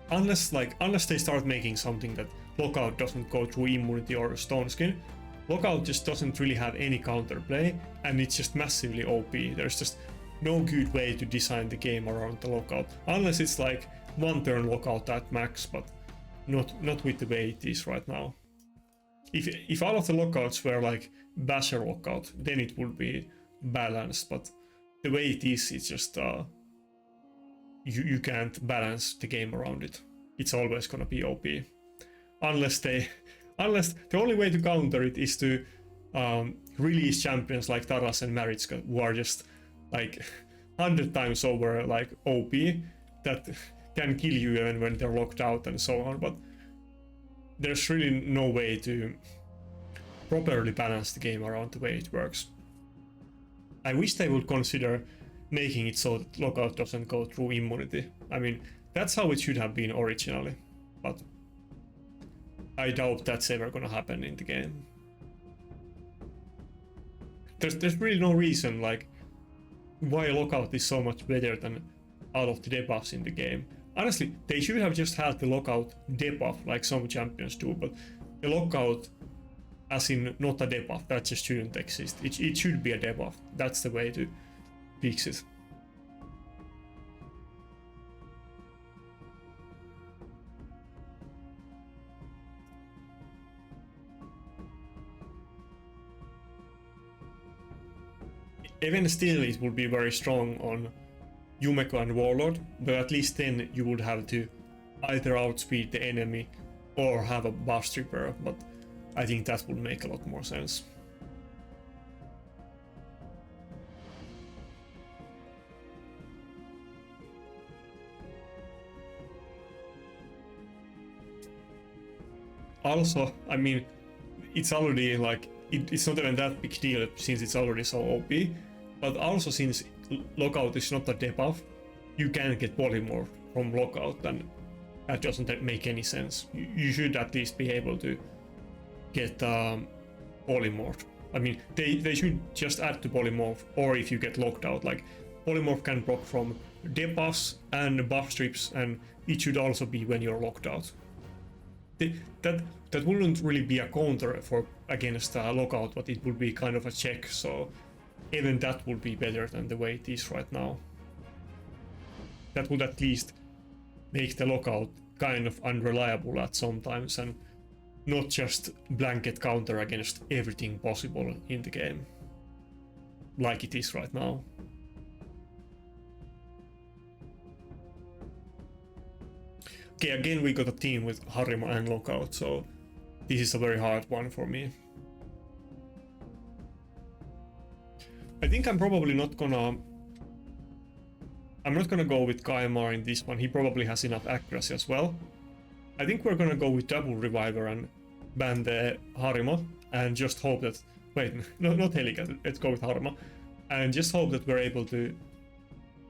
Speaker 1: unless they start making something that lockout doesn't go through immunity or stone skin, lockout just doesn't really have any counterplay, and it's just massively OP. There's just no good way to design the game around the lockout, unless it's like one turn lockout at max, but not with the way it is right now. If all of the lockouts were like basher lockout, then it would be balanced, but the way it is, it's just you can't balance the game around it. It's always gonna be OP, unless the only way to counter it is to release champions like Taras and Maritska, who are just like 100 times over like OP, that can kill you even when they're locked out and so on. But there's really no way to properly balance the game around the way it works. I wish they would consider making it so that lockout doesn't go through immunity. I mean, that's how it should have been originally, but I doubt that's ever gonna happen in the game. There's really no reason like why lockout is so much better than all of the debuffs in the game. Honestly, they should have just had the lockout debuff like some champions do, but the lockout as in not a debuff, that just shouldn't exist. It should be a debuff. That's the way to fix it. Even still, it would be very strong on Yumeko and Warlord, but at least then you would have to either outspeed the enemy or have a buff stripper, but I think that would make a lot more sense. Also, I mean, it's already like, it's not even that big deal since it's already so OP, but also since lockout is not a debuff, you can get polymorph from lockout, and that doesn't make any sense. You should at least be able to get polymorph. I mean, they should just add to polymorph, or if you get locked out, like polymorph can proc from debuffs and buff strips, and it should also be when you're locked out. That wouldn't really be a counter for against lockout, but it would be kind of a check, so even that would be better than the way it is right now. That would at least make the lockout kind of unreliable at some times, and not just blanket counter against everything possible in the game, like it is right now. Okay, again we got a team with Harima and Lockout, so this is a very hard one for me. I think I'm probably not gonna... I'm not gonna go with Kaimar in this one, he probably has enough accuracy as well. I think we're gonna go with double reviver and ban the Harima, and just hope that... Wait, no, not Helika, let's go with Harima. And just hope that we're able to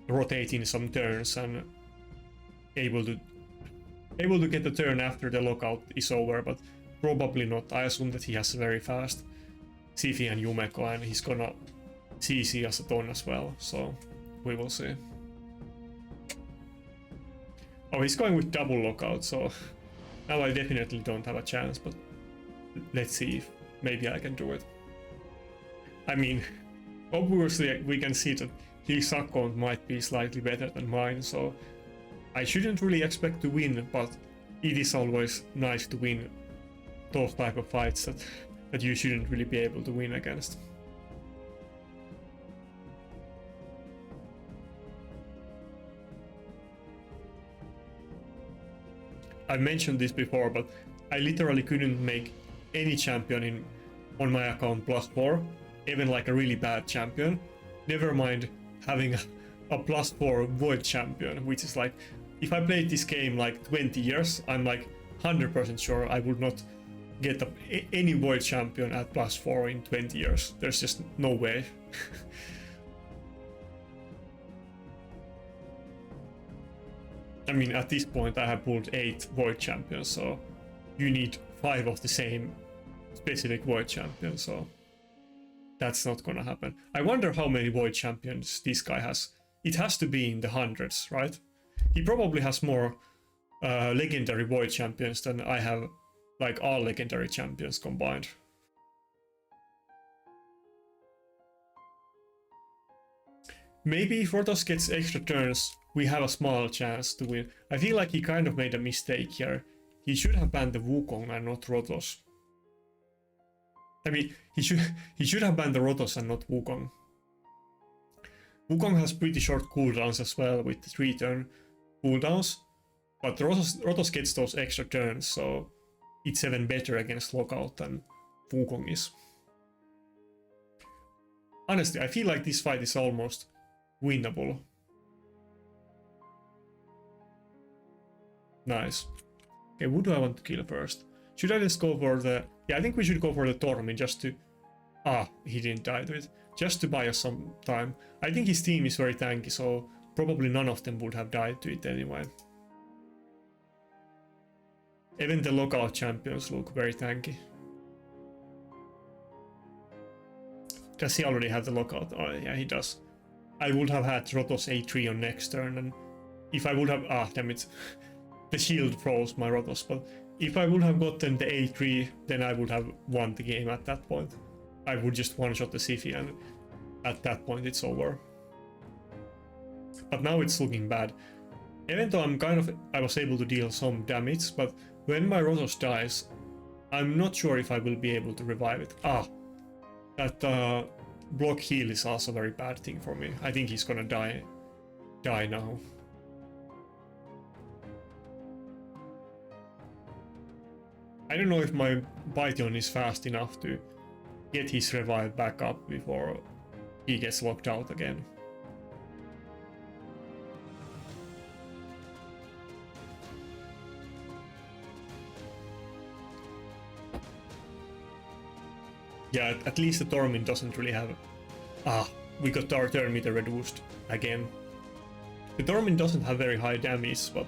Speaker 1: rotate in some turns and able to able to get the turn after the lockout is over, but probably not. I assume that he has a very fast Sifi and Yumeko, and he's gonna CC as a ton as well, so we will see. Oh, he's going with double lockout, so now I definitely don't have a chance, but let's see if maybe I can do it. I mean, obviously we can see that his suck count might be slightly better than mine, so I shouldn't really expect to win, but it is always nice to win those type of fights that you shouldn't really be able to win against. I've mentioned this before, but I literally couldn't make any champion on my account +4, even like a really bad champion. Never mind having a +4 void champion, which is like, if I played this game like 20 years, I'm like 100% sure I would not get any void champion at +4 in 20 years. There's just no way. I mean, at this point I have pulled 8 void champions, so you need 5 of the same specific void champion, so that's not gonna happen. I wonder how many void champions this guy has. It has to be in the hundreds, right? He probably has more legendary void champions than I have, like all legendary champions combined. Maybe if Rotos gets extra turns, we have a small chance to win. I feel like he kind of made a mistake here. He should have banned the Wukong and not Rotos. I mean, he should have banned the Rotos and not Wukong. Wukong has pretty short cooldowns as well, with the 3-turn cooldowns, but Rotos gets those extra turns, so it's even better against lockout than Wukong is. Honestly, I feel like this fight is almost winnable. Nice. Okay, who do I want to kill first? Should I just go for the... Yeah, I think we should go for the Tormin just to... Ah, he didn't die to it. Just to buy us some time. I think his team is very tanky, so probably none of them would have died to it anyway. Even the lockout champions look very tanky. Does he already have the lockout? Oh yeah, he does. I would have had Rotos A3 on next turn, and if I would have... Ah, damn it. The shield froze my Rotos, but if I would have gotten the A3, then I would have won the game at that point. I would just one-shot the Sifi, and at that point it's over. But now it's looking bad. Even though I was able to deal some damage, but when my Rotos dies, I'm not sure if I will be able to revive it. Ah, that block heal is also a very bad thing for me. I think he's gonna die now. I don't know if my Python is fast enough to get his revive back up before he gets locked out again. Yeah, at least the Tormin doesn't really have... Ah, we got our turn meter reduced again. The Tormin doesn't have very high damage, but...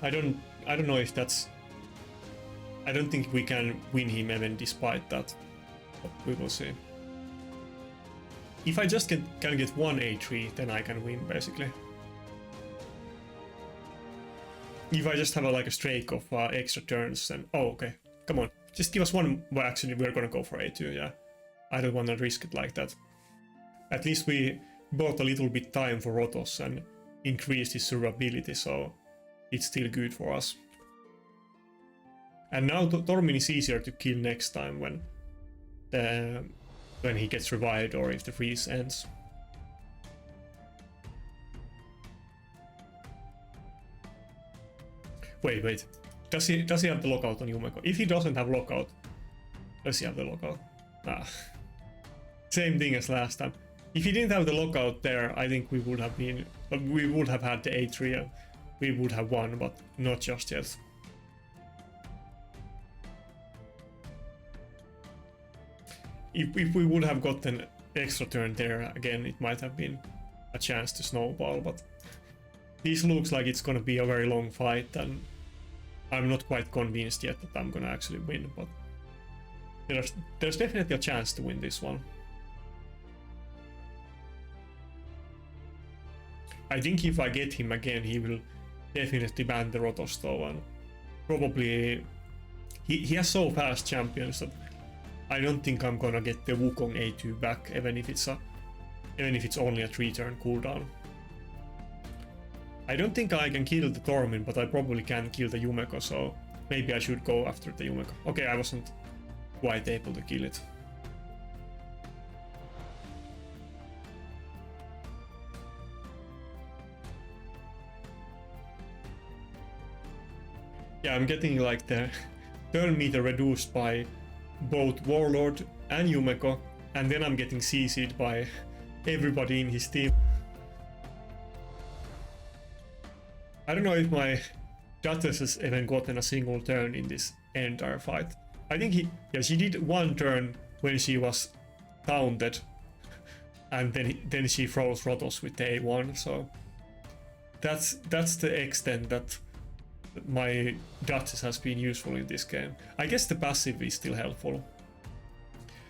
Speaker 1: I don't know if that's... I don't think we can win him even despite that, but we will see. If I just can get one A3, then I can win, basically. If I just have like a streak of extra turns, then... Oh, okay. Come on. Just give us one... Well, actually, we're gonna go for A2, yeah. I don't want to risk it like that. At least we bought a little bit time for Rotos and increased his survivability, so it's still good for us. And now Tormin is easier to kill next time when he gets revived or if the freeze ends. Wait. Does he have the lockout on Yumeko? If he doesn't have lockout, does he have the lockout? Ah. Same thing as last time. If he didn't have the lockout there, I think we would have been... We would have had the A3 and we would have won, but not just yet. If we would have gotten extra turn there again, it might have been a chance to snowball, but this looks like it's gonna be a very long fight, and I'm not quite convinced yet that I'm gonna actually win, but there's definitely a chance to win this one. I think if I get him again, he will definitely ban the Rotos though, and probably he has so fast champions that I don't think I'm gonna get the Wukong A2 back, even if it's only a 3-turn cooldown. I don't think I can kill the Tormin, but I probably can kill the Yumeko, so maybe I should go after the Yumeko. Okay, I wasn't quite able to kill it. Yeah, I'm getting like the turn meter reduced by both Warlord and Yumeko, and then I'm getting CC'd by everybody in his team. I don't know if my Duchess has even gotten a single turn in this entire fight. I think she did one turn when she was taunted, and then she froze Rotos with the A1, so that's the extent that my Duchess has been useful in this game. I guess the passive is still helpful.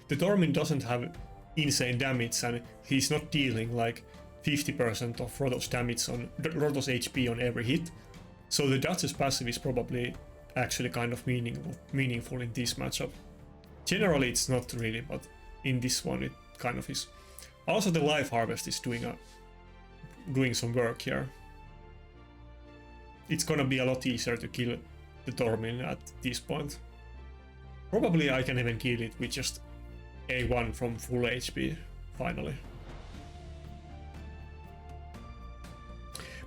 Speaker 1: The Tormin doesn't have insane damage, and he's not dealing like 50% of Rotos damage on Rotos HP on every hit, so the Duchess passive is probably actually kind of meaningful in this matchup. Generally it's not really, but in this one it kind of is. Also the Life Harvest is doing some work here. It's gonna be a lot easier to kill the Tormin at this point. Probably I can even kill it with just A1 from full HP finally.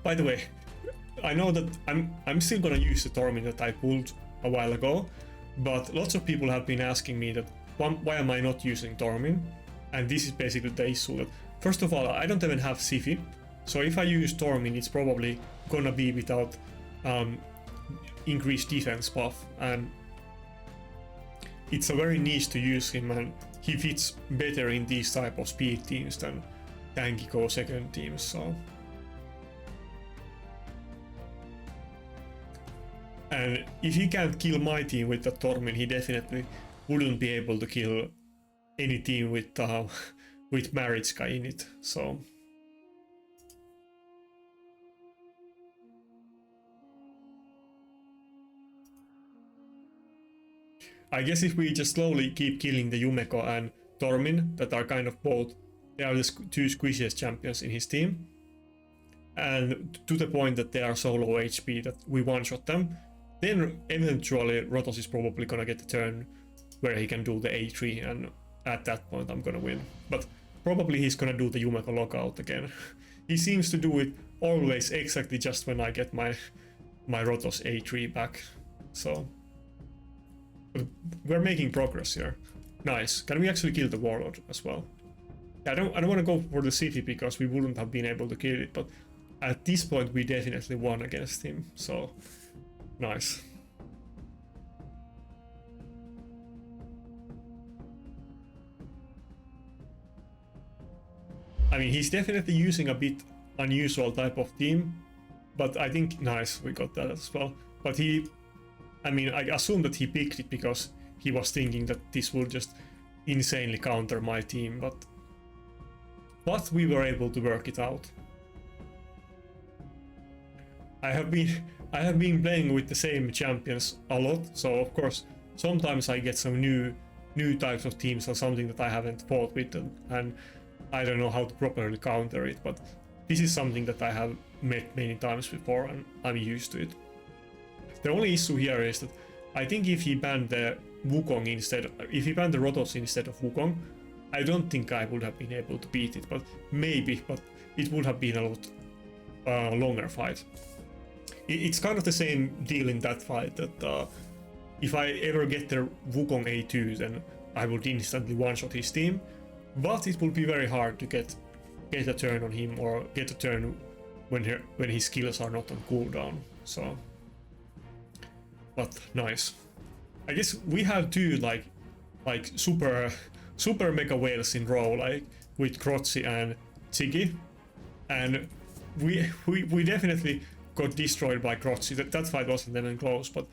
Speaker 1: By the way, I know that I'm still gonna use the Tormin that I pulled a while ago, but lots of people have been asking me that why am I not using Tormin? And this is basically the issue. That first of all, I don't even have Siphi, so if I use Tormin, it's probably gonna be without increased defense buff, and it's a very niche to use him, and he fits better in these type of speed teams than tanky go second teams. So. And if he can't kill my team with the Tormin, he definitely wouldn't be able to kill any team with Marichka in it. So I guess if we just slowly keep killing the Yumeko and Tormin, that are kind of both, they are the two squishiest champions in his team, and to the point that they are so low HP that we one-shot them, then eventually Rotos is probably gonna get a turn where he can do the A3, and at that point I'm gonna win. But probably he's gonna do the Yumeko lockout again. He seems to do it always exactly just when I get my Rotos A3 back. So but we're making progress here. Nice. Can we actually kill the Warlord as well? I don't want to go for the city because we wouldn't have been able to kill it, but at this point we definitely won against him. So nice. I mean, he's definitely using a bit unusual type of team, but I think nice, we got that as well. But I assume that he picked it because he was thinking that this would just insanely counter my team, but we were able to work it out. I have been playing with the same champions a lot, so of course sometimes I get some new types of teams or something that I haven't fought with, and I don't know how to properly counter it, but this is something that I have met many times before and I'm used to it. The only issue here is that I think if he banned the Wukong if he banned the Rotos instead of Wukong, I don't think I would have been able to beat it, but it would have been a lot longer fight. It's kind of the same deal in that fight, that if I ever get the Wukong A2, then I would instantly one-shot his team, but it will be very hard to get a turn on him or get a turn when his skills are not on cooldown. So, but nice. I guess we have two like super mega whales in row, like with Krotzi and Ziggy, and we definitely got destroyed by Grotzi. That fight wasn't even close, but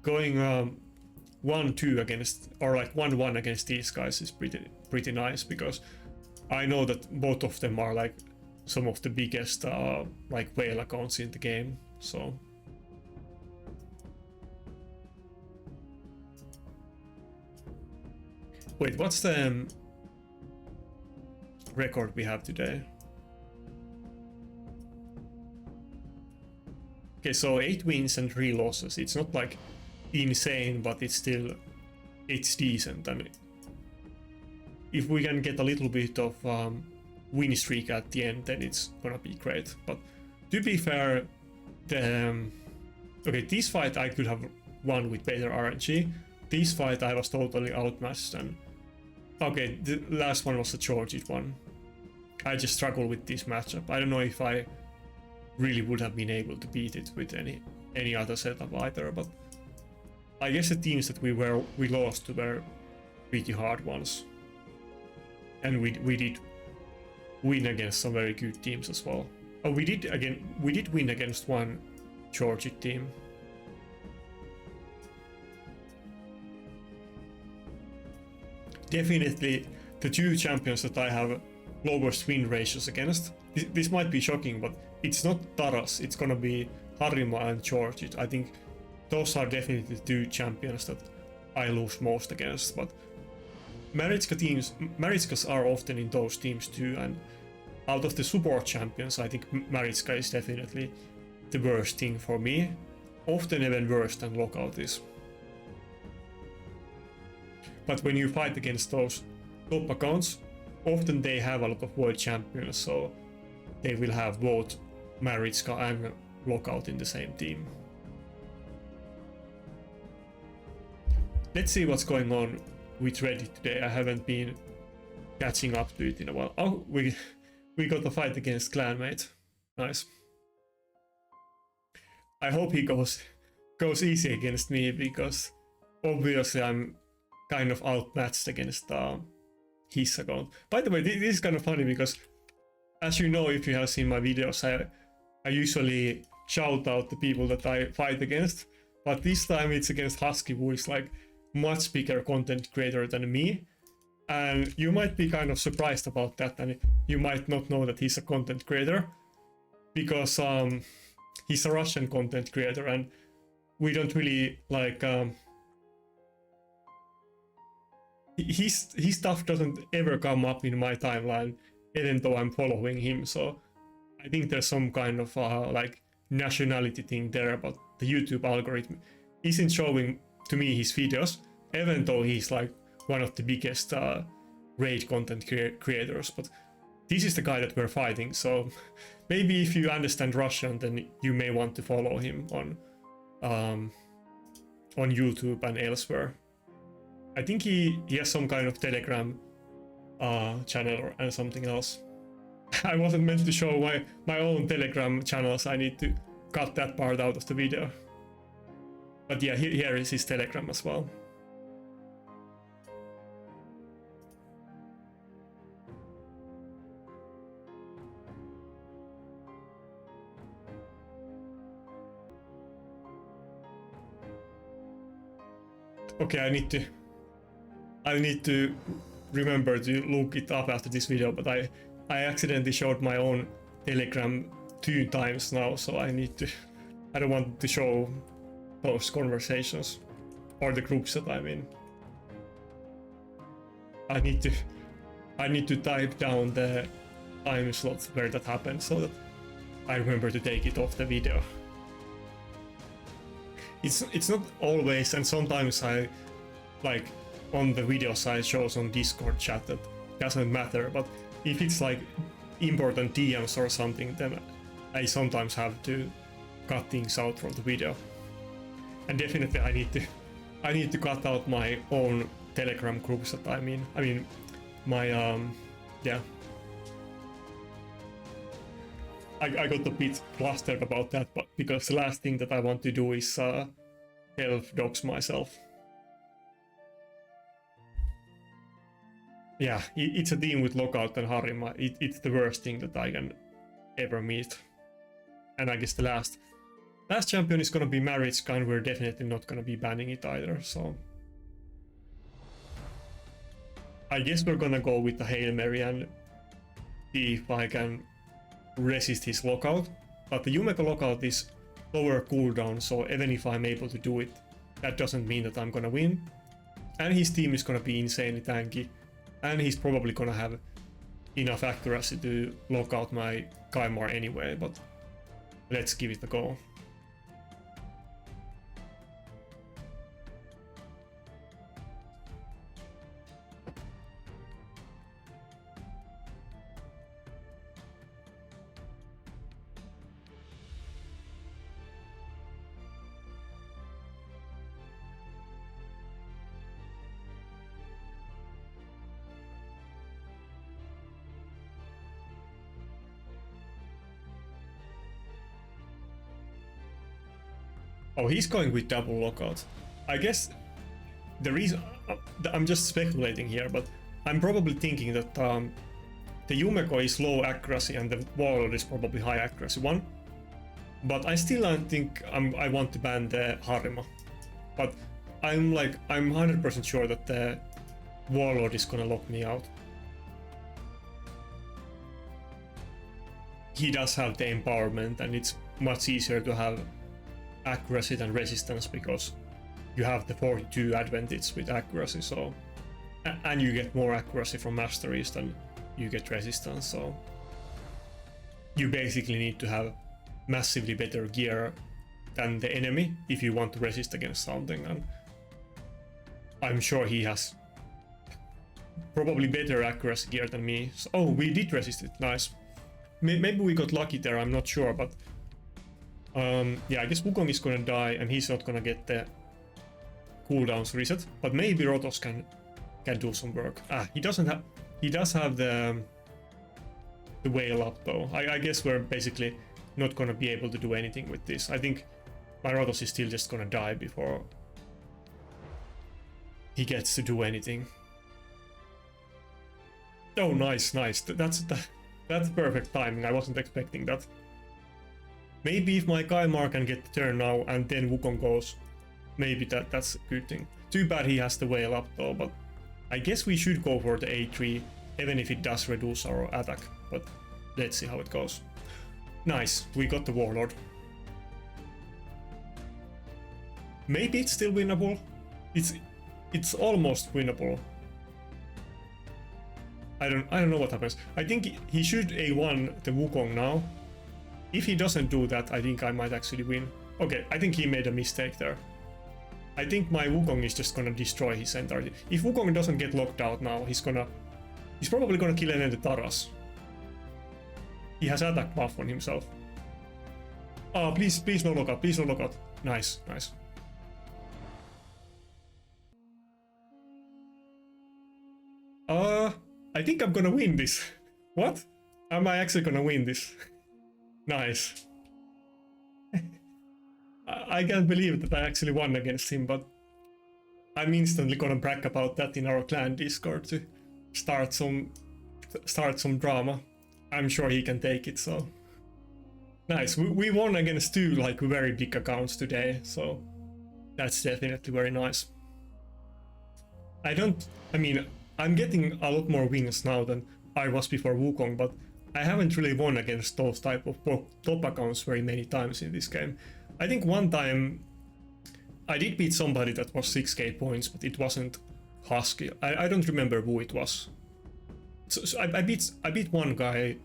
Speaker 1: going 1-2 against, or like 1-1 against these guys is pretty nice, because I know that both of them are like some of the biggest like whale accounts in the game. So wait, what's the record we have today? Okay, so 8 wins and 3 losses. It's not like insane, but it's decent. I mean, if we can get a little bit of win streak at the end, then it's gonna be great. But to be fair, okay, this fight I could have won with better RNG. This fight I was totally outmatched, and okay, the last one was a Georgid one. I just struggle with this matchup. I don't know if I really would have been able to beat it with any other setup either, but I guess the teams that we lost to were pretty hard ones, and we did win against some very good teams as well. Oh, we did win against one Georgid team. Definitely the 2 champions that I have lowest win ratios against. This might be shocking, but it's not Taras, it's gonna be Harima and Georgid. I think those are definitely the 2 champions that I lose most against, but Maritskas are often in those teams too, and out of the support champions, I think Maritska is definitely the worst thing for me, often even worse than Lockout is. But when you fight against those top accounts, often they have a lot of world champions, so they will have both Maritska and Lockout in the same team. Let's see what's going on with Reddit today. I haven't been catching up to it in a while. Oh, we got a fight against Clanmate. Nice. I hope he goes easy against me, because obviously I'm kind of outmatched against his account. By the way, this is kind of funny, because as you know, if you have seen my videos, I usually shout out the people that I fight against, but this time it's against Husky, who is like much bigger content creator than me, and you might be kind of surprised about that, and you might not know that he's a content creator, because he's a Russian content creator, and we don't really like his stuff doesn't ever come up in my timeline, even though I'm following him. So I think there's some kind of like nationality thing there, but the YouTube algorithm isn't showing to me his videos, even though he's like one of the biggest raid content creators. But this is the guy that we're fighting, so maybe if you understand Russian, then you may want to follow him on YouTube and elsewhere. I think he has some kind of Telegram channel and something else. I wasn't meant to show my own Telegram channels. I need to cut that part out of the video. But yeah, here is his Telegram as well. Okay, I need to remember to look it up after this video, but I accidentally showed my own Telegram 2 times now, so I don't want to show those conversations or the groups that I'm in. I need to type down the time slots where that happened so that I remember to take it off the video. It's not always, and sometimes I like on the video side shows on Discord chat that doesn't matter, but if it's like important DMs or something, then I sometimes have to cut things out from the video. And definitely I need to cut out my own Telegram groups that I'm in. I mean my yeah. I got a bit flustered about that, but because the last thing that I want to do is self-dox myself. Yeah, it's a team with Lockout and Harima. It's the worst thing that I can ever meet. And I guess the last champion is gonna be Marriage Gun. We're definitely not gonna be banning it either, so I guess we're gonna go with the Hail Mary and see if I can resist his lockout. But the Yumeko lockout is lower cooldown, so even if I'm able to do it, that doesn't mean that I'm gonna win. And his team is gonna be insanely tanky, and he's probably gonna have enough accuracy to lock out my Kaimar anyway, but let's give it a go. Oh, he's going with double lockout. I guess the reason... I'm just speculating here, but I'm probably thinking that the Yumeko is low accuracy and the Warlord is probably high accuracy one. But I still don't think I want to ban the Harima. But I'm 100% sure that the Warlord is gonna lock me out. He does have the empowerment, and it's much easier to have accuracy than resistance because you have the 42 advantage with accuracy, so and you get more accuracy from masteries than you get resistance, so you basically need to have massively better gear than the enemy if you want to resist against something, and I'm sure he has probably better accuracy gear than me. So, oh, we did resist it, nice. Maybe we got lucky there, I'm not sure, but yeah, I guess Wukong is gonna die and he's not gonna get the cooldowns reset, but maybe Rotos can do some work. He does have the whale up though. I guess we're basically not gonna be able to do anything with this. I think my Rotos is still just gonna die before he gets to do anything. Oh, nice. That's perfect timing. I wasn't expecting that. Maybe if my Kaimar can get the turn now and then Wukong goes, maybe that's a good thing. Too bad he has the whale up though, but I guess we should go for the A3 even if it does reduce our attack, but let's see how it goes. Nice, we got the Warlord. Maybe it's still winnable. It's almost winnable. I don't know what happens. I think he should A1 the Wukong now. If he doesn't do that, I think I might actually win. Okay, I think he made a mistake there. I think my Wukong is just gonna destroy his entire team. If Wukong doesn't get locked out now, he's probably gonna kill any of the Taras. He has attack buff on himself. Oh, please no lockout, please no lockout. Nice. I think I'm gonna win this. What? Am I actually gonna win this? Nice. I can't believe that I actually won against him, but I'm instantly gonna brag about that in our clan Discord to start some drama. I'm sure he can take it, so nice. We won against two very big accounts today, so that's definitely very nice. I'm getting a lot more wins now than I was before Wukong, but I haven't really won against those type of top accounts very many times in this game. I think one time I did beat somebody that was 6k points, but it wasn't Husky. I don't remember who it was. So I beat one guy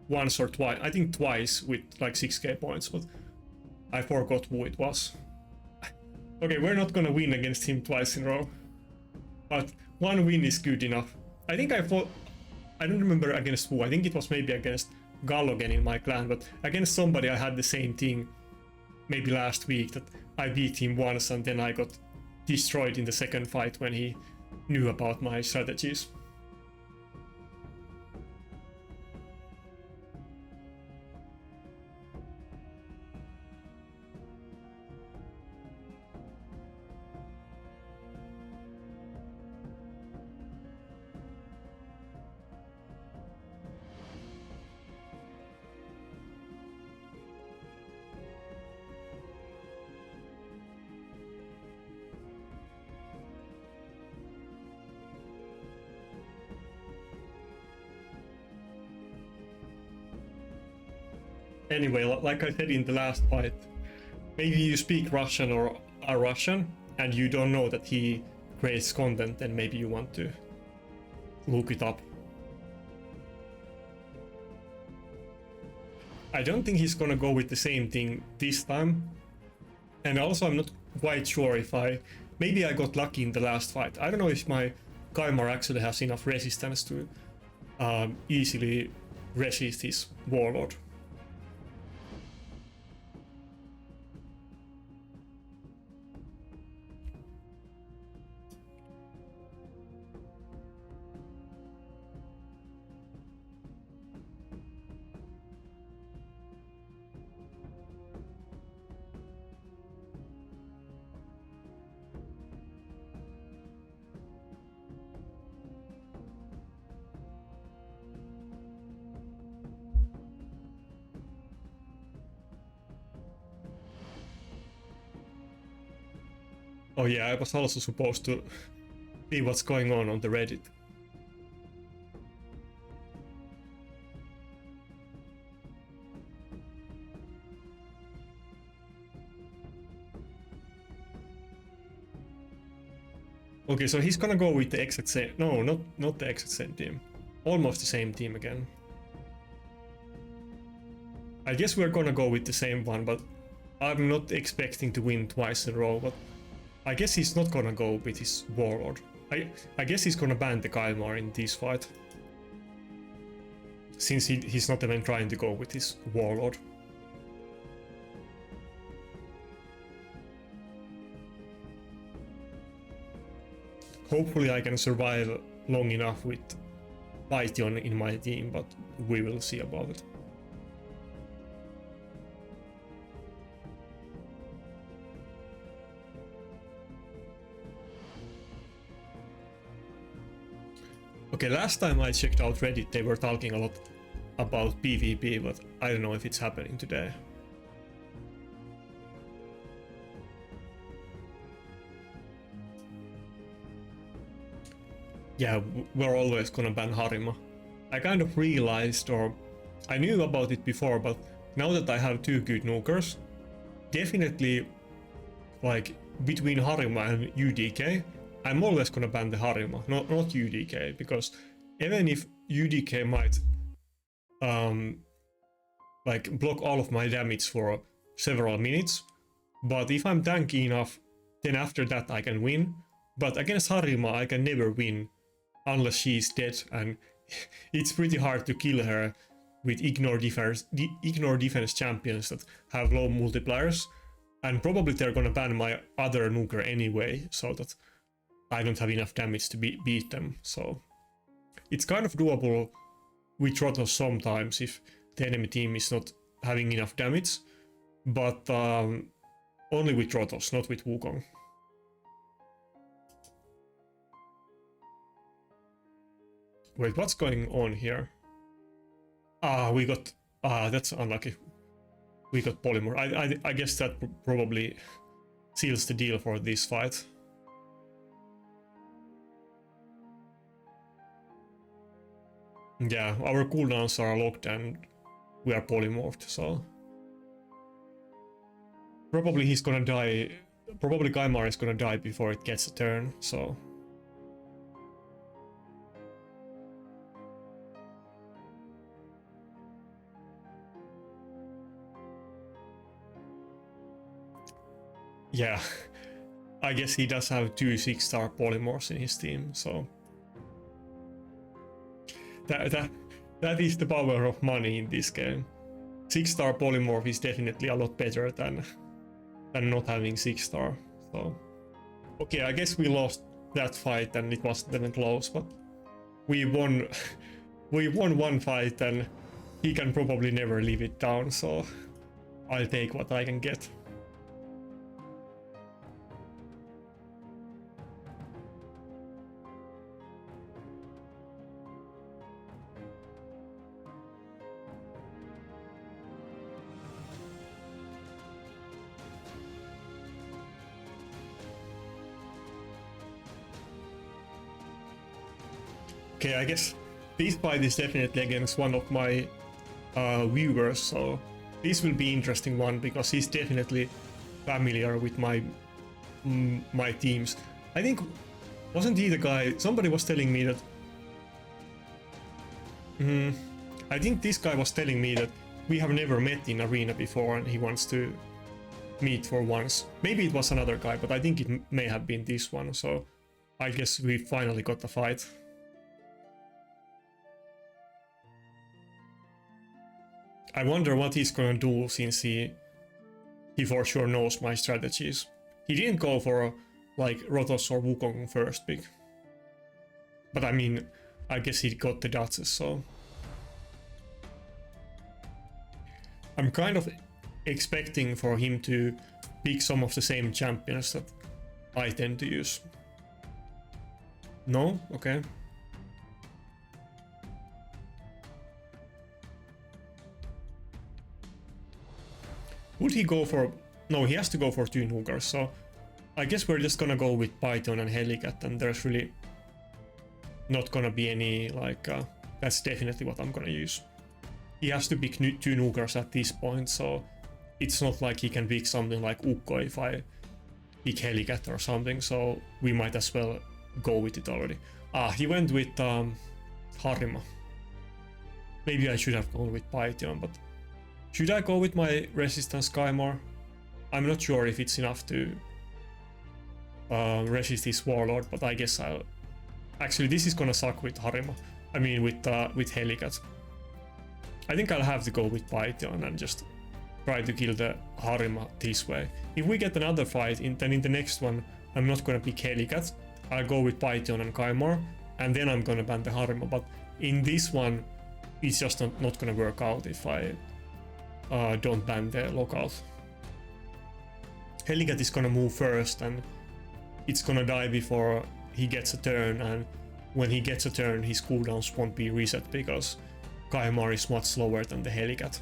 Speaker 1: once or twice. I think twice with 6k points, but I forgot who it was. Okay, we're not gonna win against him twice in a row, but one win is good enough. I think I don't remember against who. I think it was maybe against Gallogen in my clan, but against somebody I had the same thing maybe last week, that I beat him once and then I got destroyed in the second fight when he knew about my strategies. Anyway, like I said in the last fight, maybe you speak Russian or are Russian and you don't know that he creates content, and maybe you want to look it up. I don't think he's gonna go with the same thing this time. And also I'm not quite sure if maybe I got lucky in the last fight. I don't know if my Kaimar actually has enough resistance to easily resist his Warlord. Oh yeah, I was also supposed to see what's going on the Reddit. Okay, so he's gonna go with the exact same... No, not the exact same team. Almost the same team again. I guess we're gonna go with the same one, but I'm not expecting to win twice in a row, but I guess he's not gonna go with his Warlord. I guess he's gonna ban the Kaimar in this fight. Since he's not even trying to go with his Warlord. Hopefully I can survive long enough with Python in my team, but we will see about it. Okay, last time I checked out Reddit, they were talking a lot about PvP, but I don't know if it's happening today. Yeah, we're always gonna ban Harima. I kind of realized, or I knew about it before, but now that I have two good nukers, definitely, like, between Harima and UDK, I'm always gonna ban the Harima, not UDK, because even if UDK might like block all of my damage for several minutes, but if I'm tanky enough, then after that I can win. But against Harima I can never win unless she's dead, and it's pretty hard to kill her with ignore defense champions that have low multipliers, and probably they're gonna ban my other nuker anyway, so that I don't have enough damage to beat them. So it's kind of doable with Rotos sometimes if the enemy team is not having enough damage, but only with Rotos, not with Wukong. Wait, what's going on here? We got... that's unlucky. We got Polymorph. I guess that probably seals the deal for this fight. Yeah, our cooldowns are locked and we are polymorphed, so... Probably he's gonna die... Probably Kaimar is gonna die before it gets a turn, so... Yeah, I guess he does have two 6-star polymorphs in his team, so... That is the power of money in this game. 6-star polymorph is definitely a lot better than not having 6-star, so... Okay, I guess we lost that fight and it wasn't even close, but... We won... we won one fight and he can probably never leave it down, so... I'll take what I can get. Okay, I guess this fight is definitely against one of my viewers, so this will be interesting one because he's definitely familiar with my my teams. I think, wasn't he the guy? Somebody was telling me that. I think this guy was telling me that we have never met in arena before, and he wants to meet for once. Maybe it was another guy, but I think it may have been this one. So I guess we finally got the fight. I wonder what he's gonna do, since he for sure knows my strategies. He didn't go for like Rotos or Wukong first pick. But I mean, I guess he got the Duchess, so I'm kind of expecting for him to pick some of the same champions that I tend to use. No? Okay. Would he go for... No, he has to go for 2 Nukers, so I guess we're just gonna go with Python and Helicat, and there's really not gonna be any, like, that's definitely what I'm gonna use. He has to pick 2 Nukers at this point, so it's not like he can pick something like Ukko if I pick Helicat or something, so we might as well go with it already. Ah, he went with Harima. Maybe I should have gone with Python, but should I go with my Resistance Skymore? I'm not sure if it's enough to resist his Warlord, but I guess I'll... Actually, this is gonna suck with Harima. I mean, with Helicat. I think I'll have to go with Python and just try to kill the Harima this way. If we get another fight, then in the next one, I'm not gonna pick Helicat. I'll go with Python and Kymor, and then I'm gonna ban the Harima. But in this one, it's just not gonna work out if I don't ban the lockout. Helicat is gonna move first, and it's gonna die before he gets a turn, and when he gets a turn, his cooldowns won't be reset because Kymor is much slower than the Helicat.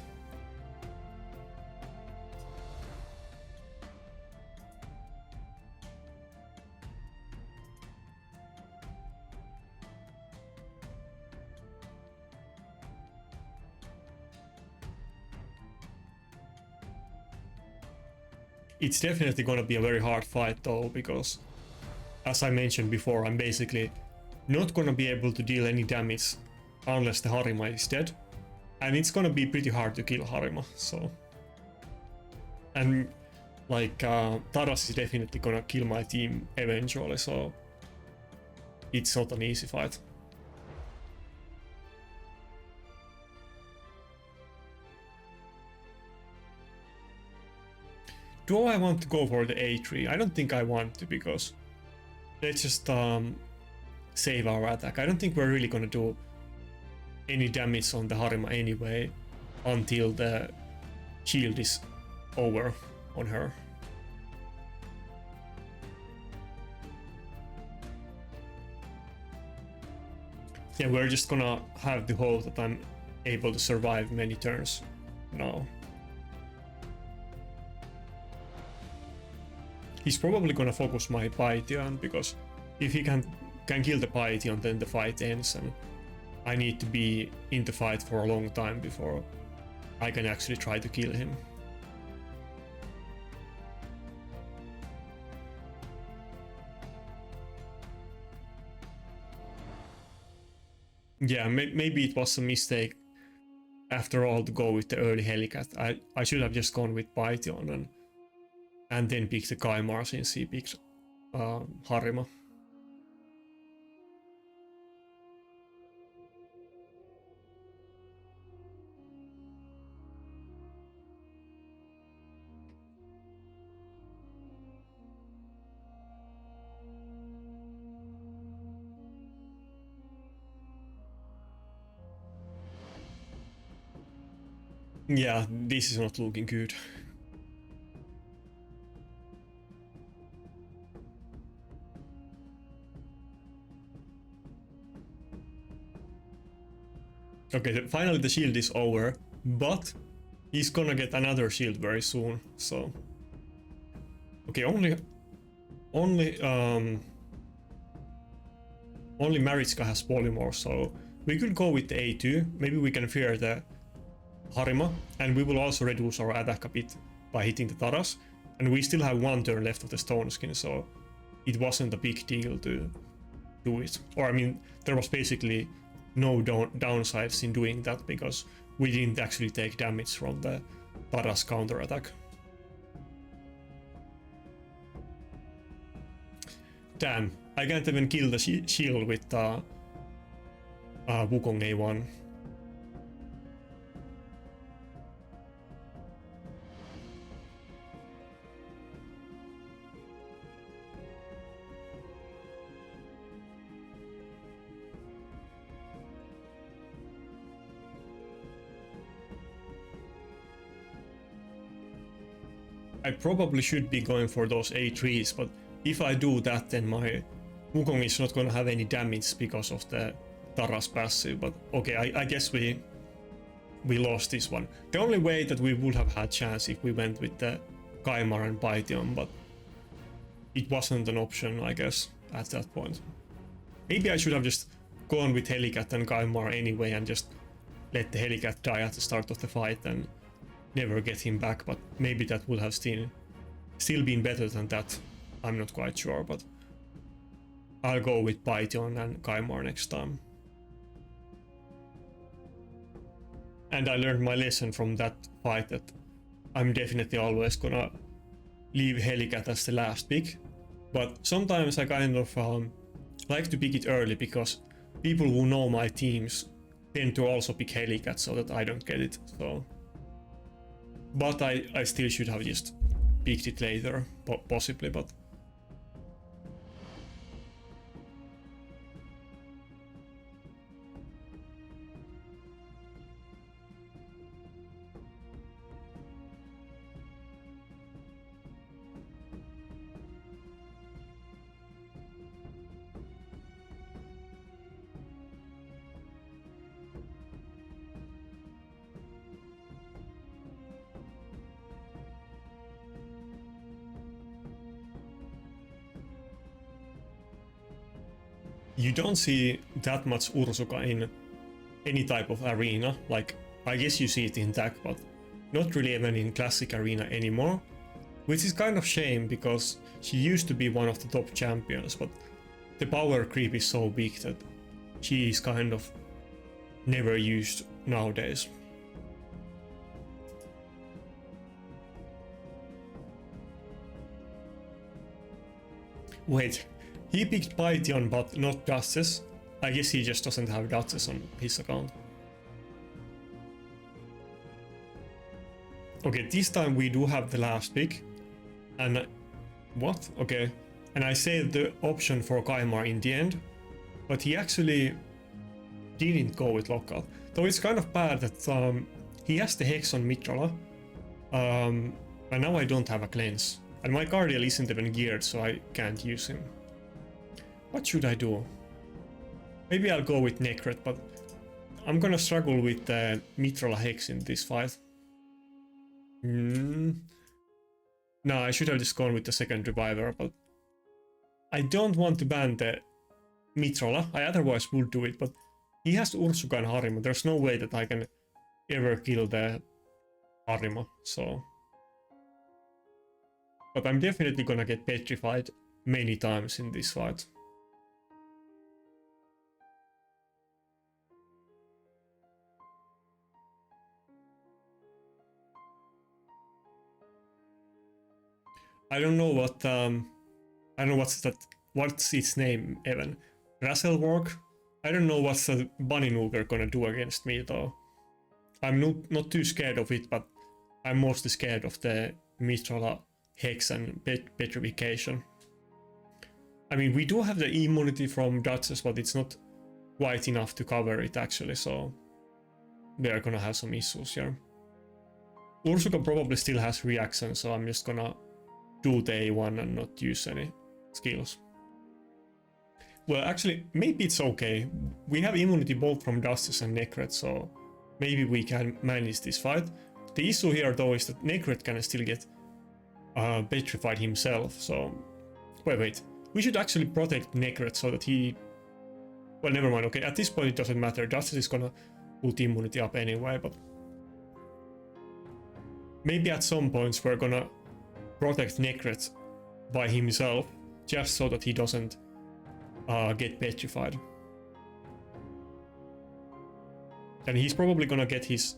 Speaker 1: It's definitely gonna be a very hard fight though, because as I mentioned before, I'm basically not gonna be able to deal any damage unless the Harima is dead, and it's gonna be pretty hard to kill Harima, so... And like Taras is definitely gonna kill my team eventually, so it's not an easy fight. Do I want to go for the A3? I don't think I want to, because let's just save our attack. I don't think we're really gonna do any damage on the Harima anyway until the shield is over on her. Yeah, we're just gonna have the hope that I'm able to survive many turns now. He's probably gonna focus my Python, because if he can kill the Python, then the fight ends, and I need to be in the fight for a long time before I can actually try to kill him. Yeah, maybe it was a mistake after all to go with the early Helicat. I should have just gone with Python and then picked the Kymor since he picked Harima. Yeah, this is not looking good. Okay, finally the shield is over, but he's gonna get another shield very soon, so... Okay, only Maritzka has polymorph, so we could go with the A2. Maybe we can fear the Harima, and we will also reduce our attack a bit by hitting the Taras. And we still have 1 turn left of the Stone Skin, so it wasn't a big deal to do it. Or I mean, there was basically no downsides in doing that because we didn't actually take damage from the Taras counter attack. Damn, I can't even kill the shield with Wukong A1. I probably should be going for those A3s, but if I do that, then my Wukong is not gonna have any damage because of the Taras passive. But okay, I guess we lost this one. The only way that we would have had chance if we went with the Kaimar and Python, but it wasn't an option, I guess, at that point. Maybe I should have just gone with Helicat and Kaimar anyway and just let the Helicat die at the start of the fight and never get him back, but maybe that would have still been better than that. I'm not quite sure, but I'll go with Python and Kaimar next time. And I learned my lesson from that fight that I'm definitely always gonna leave Helicat as the last pick, but sometimes I kind of like to pick it early because people who know my teams tend to also pick Helicat so that I don't get it. So, but I still should have just picked it later, possibly, but you don't see that much Ursuka in any type of arena. Like, I guess you see it in TAC, but not really even in classic arena anymore, which is kind of shame because she used to be one of the top champions, but the power creep is so big that she is kind of never used nowadays. Wait, he picked Python but not Duchess. I guess he just doesn't have Duchess on his account. Okay, this time we do have the last pick. And what? Okay. And I saved the option for Kaimar in the end, but he actually didn't go with lockout. Though it's kind of bad that he has the Hex on Mitrala, and now I don't have a cleanse. And my Guardian isn't even geared, so I can't use him. What should I do? Maybe I'll go with Necret, but I'm gonna struggle with the Mitrala Hex in this fight. No, I should have just gone with the second Reviver, but I don't want to ban the Mitrala. I otherwise would do it, but he has Ursuka and Harima. There's no way that I can ever kill the Harima, so... But I'm definitely gonna get petrified many times in this fight. I don't know what I don't know what's its name even. Rasselwork? I don't know what's the bunny Nuker gonna do against me though. I'm not too scared of it, but I'm mostly scared of the Mitrala Hex and Petrification. I mean, we do have the immunity from Duchess, but it's not quite enough to cover it actually, so we are gonna have some issues here. Ursuka probably still has reaction, so I'm just gonna do the A1 and not use any skills. Well, actually, maybe it's okay. We have immunity both from Duchess and Necret, so maybe we can manage this fight. The issue here though is that Necret can still get petrified himself, so... Wait. We should actually protect Necret so that he... Well, never mind. Okay, at this point it doesn't matter. Duchess is gonna put immunity up anyway, but... Maybe at some points we're gonna protect Necret by himself, just so that he doesn't get petrified. And he's probably gonna get his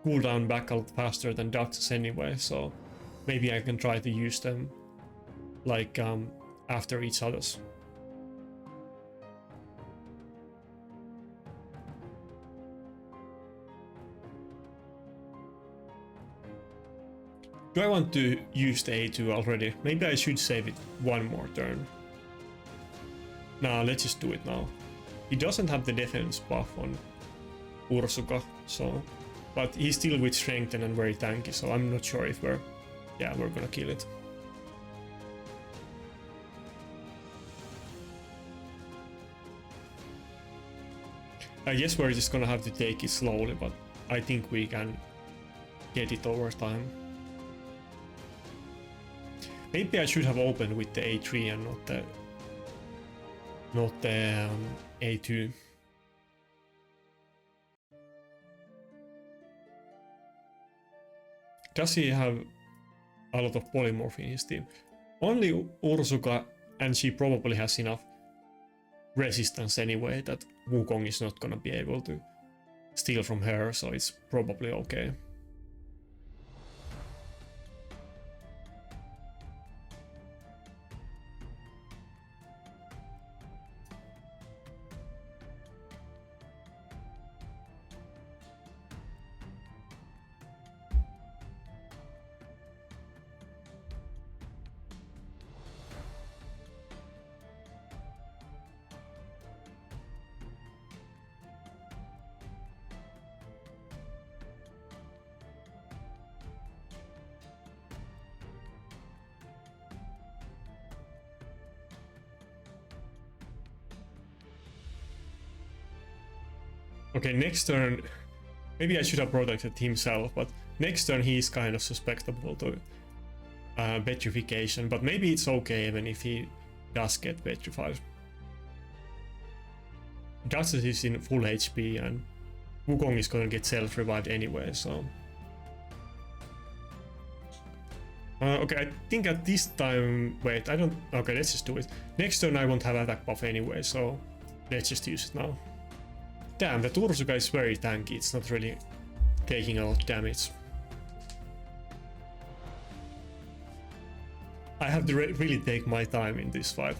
Speaker 1: cooldown back a lot faster than Duchess anyway, so maybe I can try to use them like after each other's. Do I want to use the A2 already? Maybe I should save it one more turn. Nah, let's just do it now. He doesn't have the defense buff on Ursuka, so... But he's still with strengthen and very tanky, so I'm not sure if we're gonna kill it. I guess we're just gonna have to take it slowly, but I think we can get it over time. Maybe I should have opened with the A3 and not the A2. Does he have a lot of polymorph in his team? Only Ursuka, and she probably has enough resistance anyway that Wukong is not gonna be able to steal from her, so it's probably okay. Okay, next turn, maybe I should have protected himself, but next turn he's kind of susceptible to petrification, but maybe it's okay even if he does get petrified. Duchess is in full HP and Wukong is gonna get self-revived anyway, so... okay, I think at this time... Wait, I don't... Okay, let's just do it. Next turn I won't have attack buff anyway, so let's just use it now. Damn, the Ursuka is very tanky, it's not really taking a lot of damage. I have to really take my time in this fight.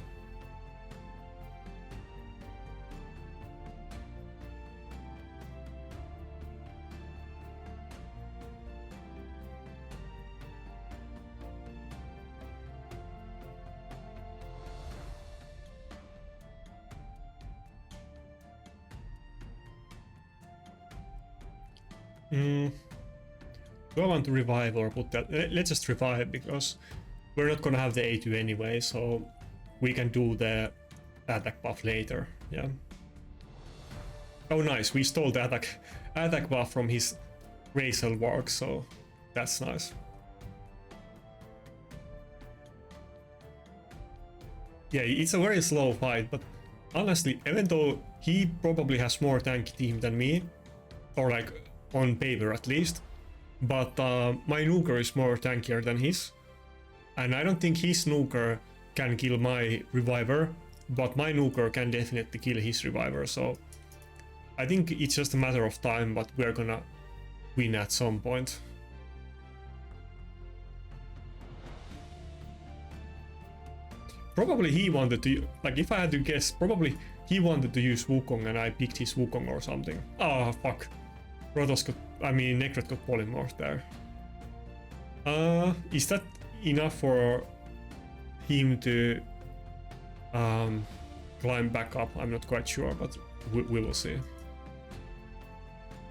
Speaker 1: Do I want to revive or put that? Let's just revive because we're not gonna have the A2 anyway, so we can do the attack buff later. Yeah. Oh nice, we stole the attack buff from his racial work, so that's nice. Yeah, it's a very slow fight, but honestly, even though he probably has more tanky team than me, or like on paper at least, but my Nuker is more tankier than his, and I don't think his Nuker can kill my Reviver, but my Nuker can definitely kill his Reviver, so I think it's just a matter of time, but we're gonna win at some point. Probably he wanted to, like if I had to guess, probably he wanted to use Wukong and I picked his Wukong or something. Oh fuck. Rotos got, I mean Necret got polymorph there. Is that enough for him to climb back up? I'm not quite sure, but we will see.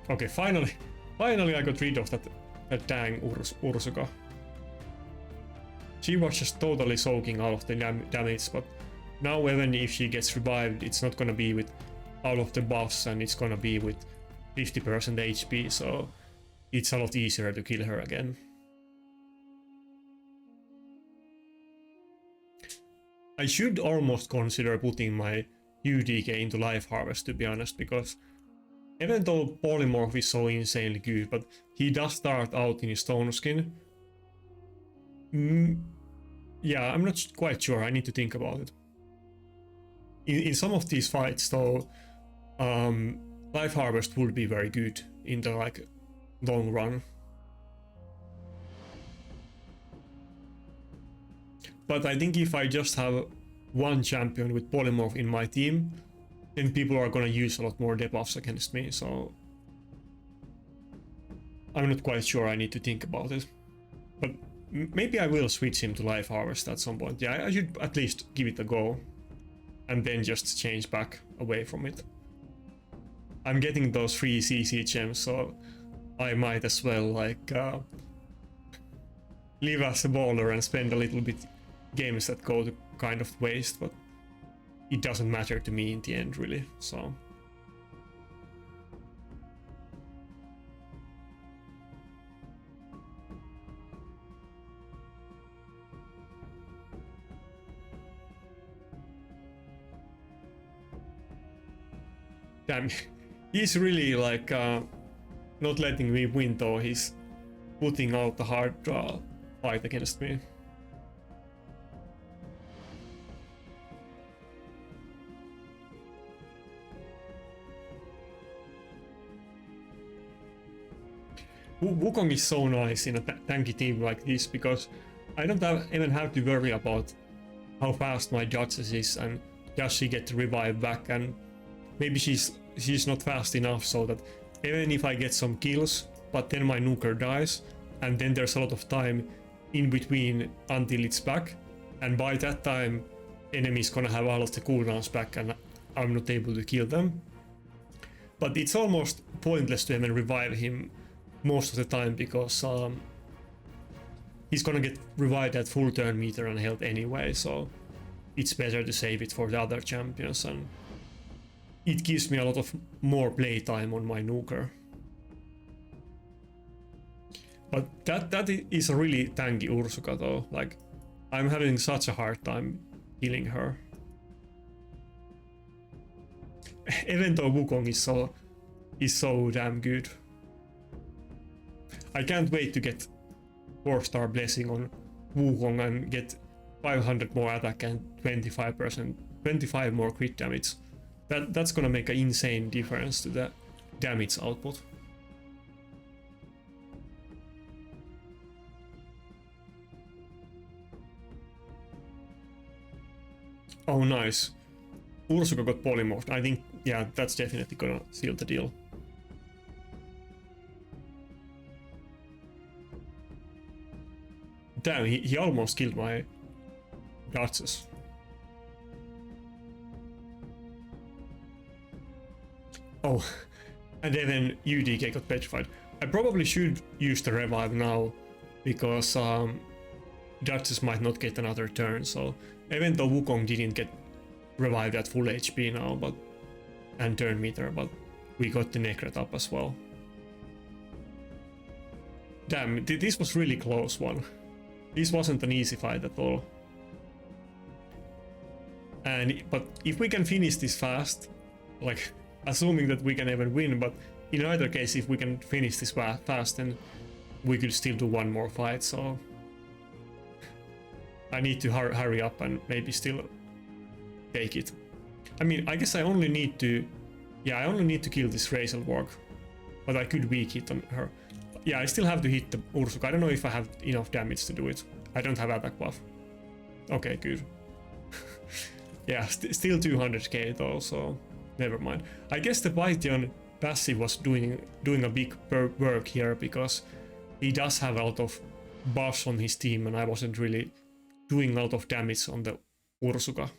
Speaker 1: Okay, finally I got rid of that dang Ursuka. She was just totally soaking all of the damage, but now even if she gets revived, it's not gonna be with all of the buffs and it's gonna be with 50% HP, so it's a lot easier to kill her again. I should almost consider putting my UDK into Life Harvest, to be honest, because Even though Polymorph is so insanely good, but he does start out in his Stone Skin. Yeah, I'm not quite sure. I need to think about it. In some of these fights, though, Life Harvest would be very good in the like long run. But I think if I just have one champion with Polymorph in my team, then people are gonna use a lot more debuffs against me, so I'm not quite sure. I need to think about it. But maybe I will switch him to Life Harvest at some point. Yeah, I should at least give it a go. And then just change back away from it. I'm getting those free CC gems, so I might as well like live as a baller and spend a little bit games that go to kind of waste, but it doesn't matter to me in the end really, so. Damn, he's really like not letting me win though. He's putting out the hard fight against me. Wukong is so nice in a tanky team like this because I don't even have to worry about how fast my Duchess is and does she get to revive back, and maybe she's not fast enough so that even if I get some kills but then my Nuker dies and then there's a lot of time in between until it's back, and by that time enemy's gonna have all of the cooldowns back and I'm not able to kill them. But it's almost pointless to even revive him most of the time because he's gonna get revived at full turn meter and health anyway, so it's better to save it for the other champions, and it gives me a lot of more playtime on my Nuker. But that is a really tanky Ursuka though, like I'm having such a hard time killing her. Even though Wukong is so damn good. I can't wait to get 4-star blessing on Wukong and get 500 more attack and 25 more crit damage. That's gonna make an insane difference to the damage output. Oh nice. Ursuka got polymorphed. I think, yeah, that's definitely gonna seal the deal. Damn, he almost killed my Duchess. Oh, and then UDK got petrified. I probably should use the revive now because Duchess might not get another turn, so even though Wukong didn't get revived at full HP now, and turn meter, but we got the Nakarada up as well. Damn, this was really close one. This wasn't an easy fight at all. But if we can finish this fast, like assuming that we can even win, but in either case, if we can finish this fast, then we could still do one more fight, so I need to hurry up and maybe still take it. I mean, I guess I only need to kill this Razelwarg, but I could weak hit on her. Yeah, I still have to hit the Ursuka. I don't know if I have enough damage to do it. I don't have attack buff. Okay, good. Yeah, still 200k though, so never mind. I guess the Python passive was doing a big work here because he does have a lot of buffs on his team and I wasn't really doing a lot of damage on the Ursuka.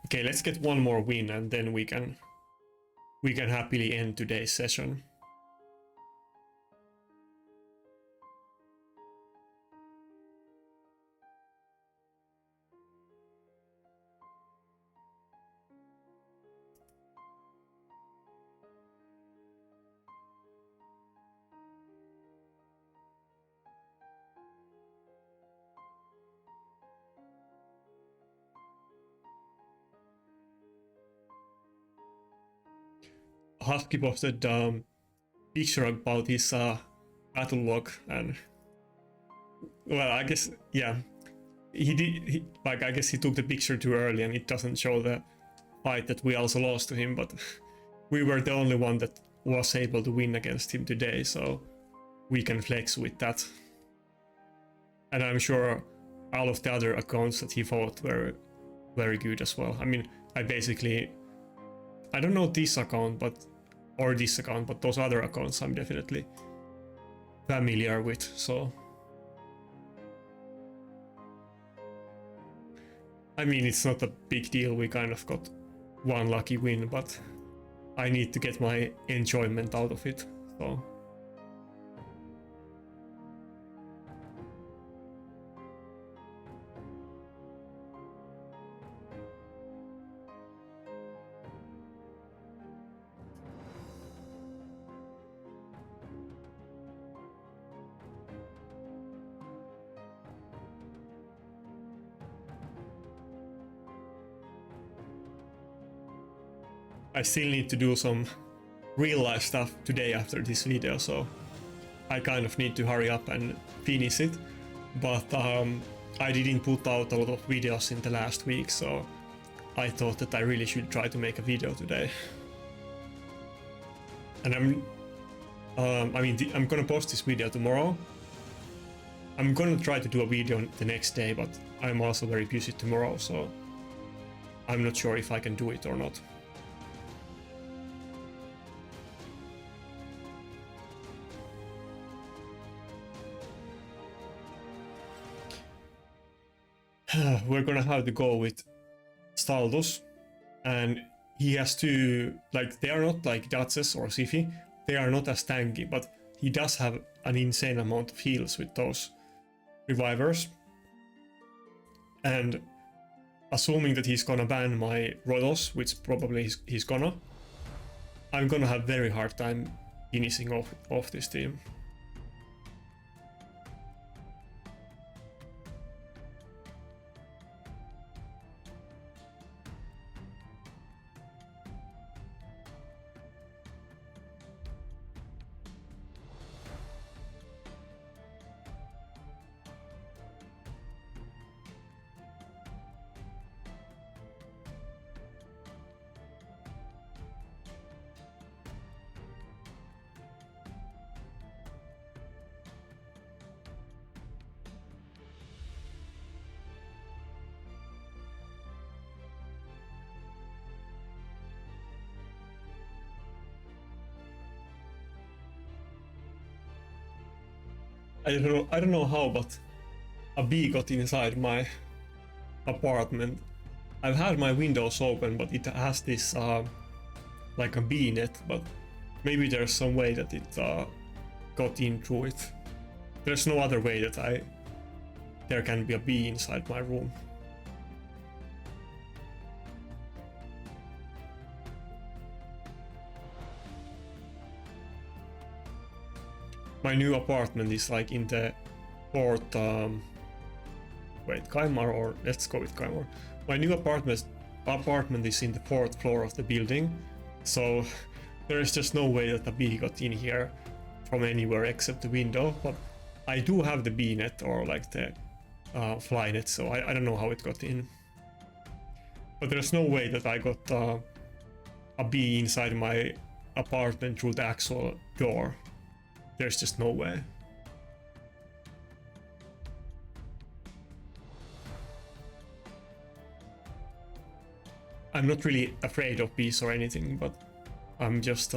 Speaker 1: Okay, let's get one more win and then we can happily end today's session. Husky posted picture about his battle log, and well, I guess yeah, I guess he took the picture too early, and it doesn't show the fight that we also lost to him, but we were the only one that was able to win against him today, so we can flex with that. And I'm sure all of the other accounts that he fought were very good as well. I mean, I don't know this account, but those other accounts I'm definitely familiar with, so I mean, it's not a big deal. We kind of got one lucky win, but I need to get my enjoyment out of it, so I still need to do some real life stuff today after this video, so I kind of need to hurry up and finish it. But I didn't put out a lot of videos in the last week, so I thought that I really should try to make a video today. And I'm gonna post this video tomorrow. I'm gonna try to do a video the next day, but I'm also very busy tomorrow, so I'm not sure if I can do it or not. We're gonna have to go with Staldus, and he has to, like, they are not like Duchess or Sifi, they are not as tanky, but he does have an insane amount of heals with those revivers. And assuming that he's gonna ban my Rotos, which probably he's gonna, I'm gonna have very hard time finishing off this team. I don't know how, but a bee got inside my apartment. I've had my windows open, but it has this like a bee net, but maybe there's some way that it got in through it. There's no other way that there can be a bee inside my room. My new apartment is like in the fourth, Kaimar, or let's go with Kaimar. My new apartment is in the fourth floor of the building, so there is just no way that the bee got in here from anywhere except the window, but I do have the bee net, or like the fly net, so I don't know how it got in. But there's no way that I got a bee inside my apartment through the actual door. There's just no way. I'm not really afraid of bees or anything, but I'm just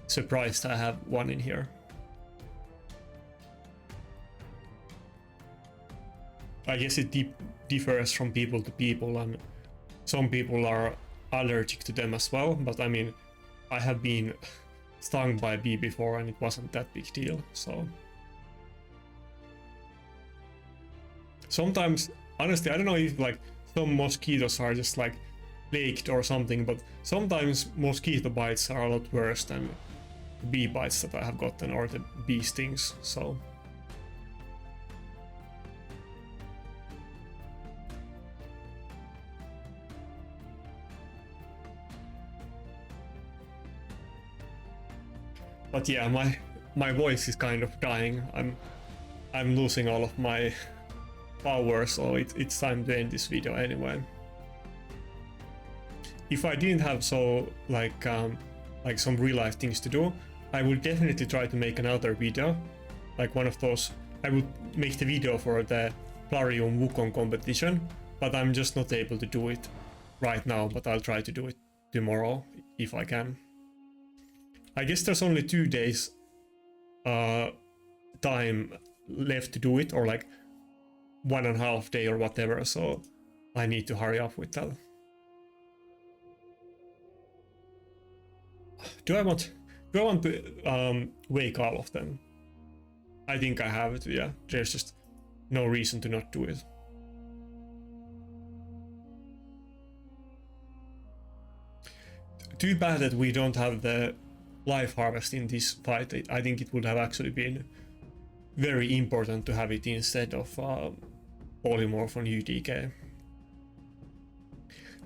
Speaker 1: surprised I have one in here. I guess it differs from people to people, and some people are allergic to them as well, but I mean, I have been stung by a bee before and it wasn't that big deal, so sometimes, honestly, I don't know if like some mosquitoes are just like plagued or something, but sometimes mosquito bites are a lot worse than the bee bites that I have gotten, or the bee stings, so But yeah, my voice is kind of dying. I'm losing all of my power, so it's time to end this video anyway. If I didn't have like some real life things to do, I would definitely try to make another video, like one of those. I would make the video for the Plarium Wukong competition, but I'm just not able to do it right now, but I'll try to do it tomorrow if I can. I guess there's only 2 days time left to do it, or like 1.5 day or whatever, so I need to hurry up with that. Do I want to wake all of them? I think I have to, yeah. There's just no reason to not do it. Too bad that we don't have the life harvest in this fight. I think it would have actually been very important to have it instead of polymorph on UDK.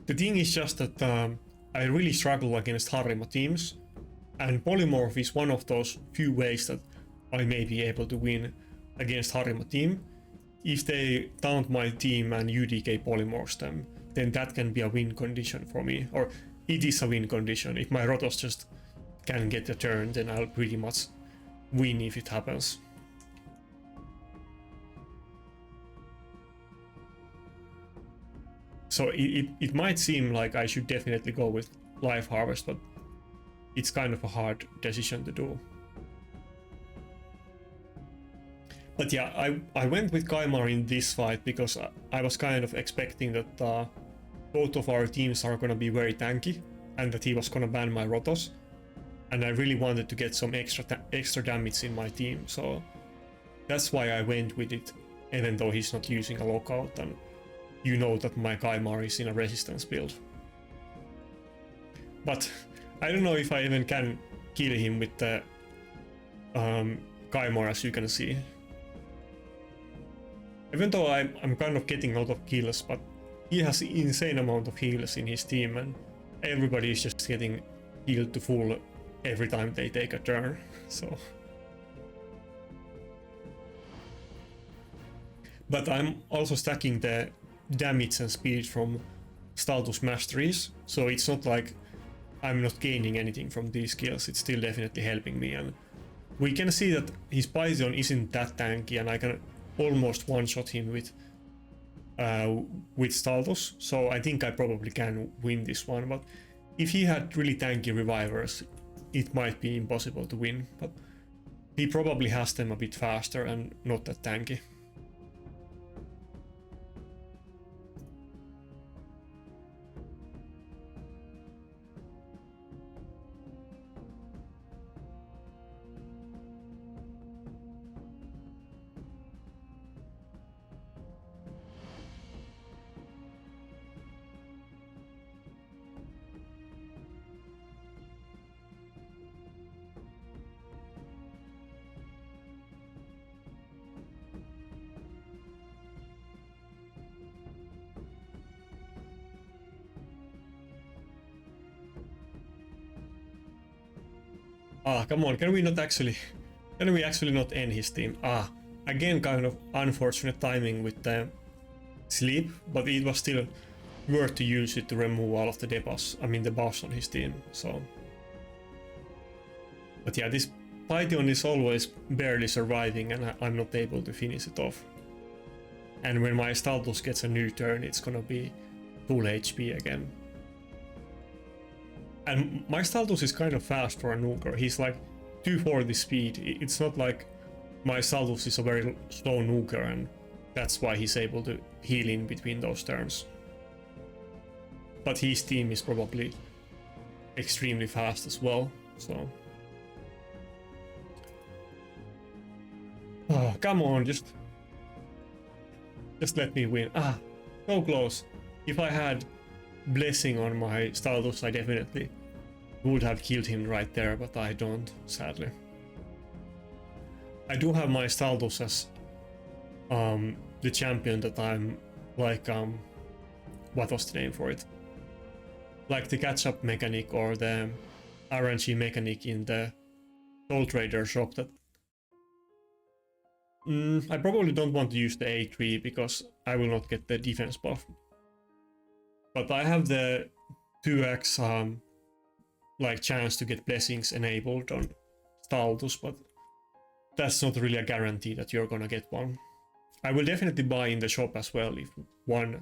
Speaker 1: The thing is just that I really struggle against Harima teams, and polymorph is one of those few ways that I may be able to win against Harima team. If they taunt my team and UDK polymorphs them, then that can be a win condition for me, or it is a win condition. If my Rotos just can get a turn, then I'll pretty much win if it happens. So it might seem like I should definitely go with Life Harvest, but it's kind of a hard decision to do. But yeah, I went with Kaimar in this fight because I was kind of expecting that both of our teams are gonna be very tanky, and that he was gonna ban my Rotos, and I really wanted to get some extra damage in my team, so that's why I went with it, even though he's not using a lockout, and you know that my Kaimar is in a resistance build. But I don't know if I even can kill him with the Kaimar, as you can see. Even though I'm kind of getting a lot of kills, but he has an insane amount of heals in his team, and everybody is just getting healed to full every time they take a turn, so. But I'm also stacking the damage and speed from status masteries, so it's not like I'm not gaining anything from these skills. It's still definitely helping me, and we can see that his Python isn't that tanky, and I can almost one-shot him with status, so I think I probably can win this one. But if he had really tanky revivers, it might be impossible to win, but he probably has them a bit faster and not that tanky. Come on, can we actually not end his team? Again, kind of unfortunate timing with the sleep, but it was still worth to use it to remove all of the debuffs, the buffs on his team, so. But yeah, this Python is always barely surviving, and I'm not able to finish it off. And when my status gets a new turn, it's gonna be full HP again. And my status is kind of fast for a Nuker. He's like 240 speed. It's not like my status is a very slow Nuker, and that's why he's able to heal in between those turns. But his team is probably extremely fast as well, so. Oh, come on, just let me win. So close. If I had blessing on my status, I definitely would have killed him right there, but I don't, sadly. I do have my status as the champion that I'm like what was the name for it? Like the catch-up mechanic or the RNG mechanic in the Soul Trader shop that I probably don't want to use the A3 because I will not get the defense buff. But I have the 2x like chance to get blessings enabled on Staldus, but that's not really a guarantee that you're gonna get one. I will definitely buy in the shop as well if one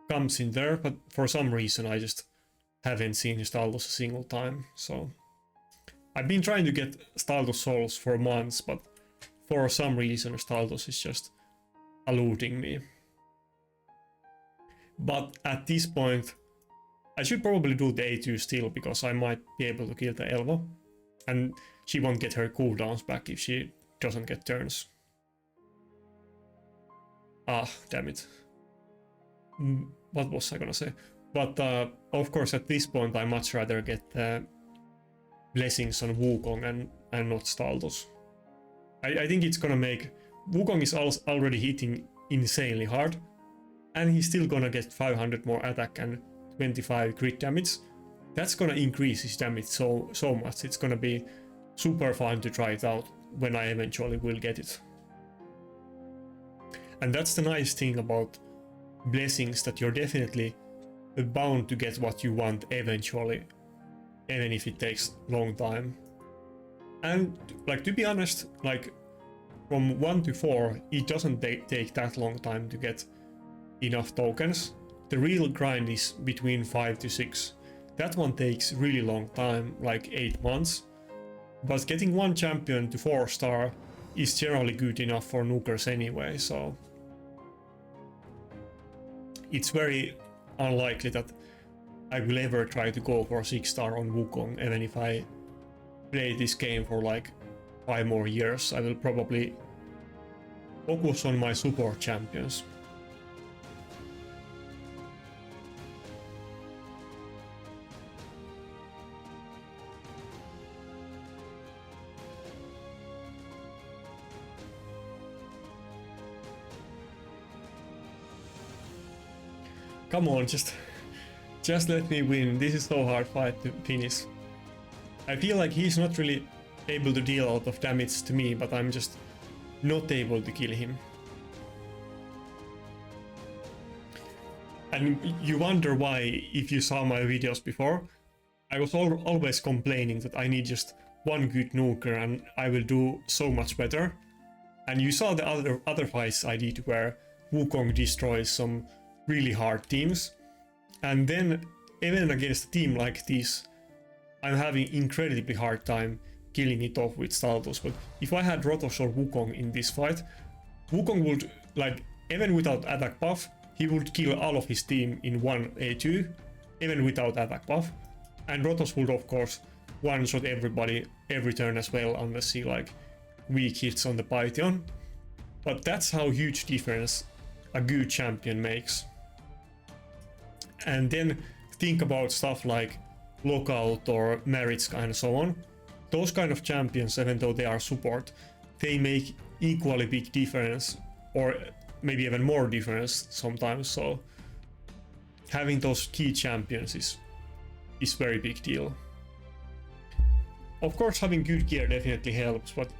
Speaker 1: comes in there, but for some reason I just haven't seen Staldus a single time. So I've been trying to get Staldus souls for months, but for some reason Staldus is just eluding me. But at this point I should probably do the A2 still, because I might be able to kill the Elvo, and she won't get her cooldowns back if she doesn't get turns. Ah, damn it. What was I gonna say? But of course at this point I much rather get blessings on Wukong and not Staldus. I think it's gonna make... Wukong is already hitting insanely hard, and he's still gonna get 500 more attack and 25 crit damage. That's gonna increase his damage so much. It's gonna be super fun to try it out when I eventually will get it. And that's the nice thing about blessings, that you're definitely bound to get what you want eventually, even if it takes a long time. And like, to be honest, like from 1 to 4 it doesn't take that long time to get enough tokens. The real grind is between 5 to 6. That one takes really long time, like 8 months. But getting one champion to 4-star is generally good enough for Nukers anyway, so it's very unlikely that I will ever try to go for 6-star on Wukong. Even if I play this game for like 5 more years, I will probably focus on my support champions. Come on, just let me win. This is so hard fight to finish. I feel like he's not really able to deal a lot of damage to me, but I'm just not able to kill him. And you wonder why, if you saw my videos before, I was always complaining that I need just one good nuker and I will do so much better. And you saw the other fights I did where Wukong destroys some really hard teams, and then even against a team like this I'm having incredibly hard time killing it off with Staldus. But if I had Rotos or Wukong in this fight, Wukong would, like, even without attack buff, he would kill all of his team in one A2, even without attack buff. And Rotos would of course one-shot everybody every turn as well, unless he like weak hits on the Python. But that's how huge difference a good champion makes. And then think about stuff like Lockout or Maritska and so on. Those kind of champions, even though they are support, they make equally big difference, or maybe even more difference sometimes. So having those key champions is very big deal. Of course, having good gear definitely helps, but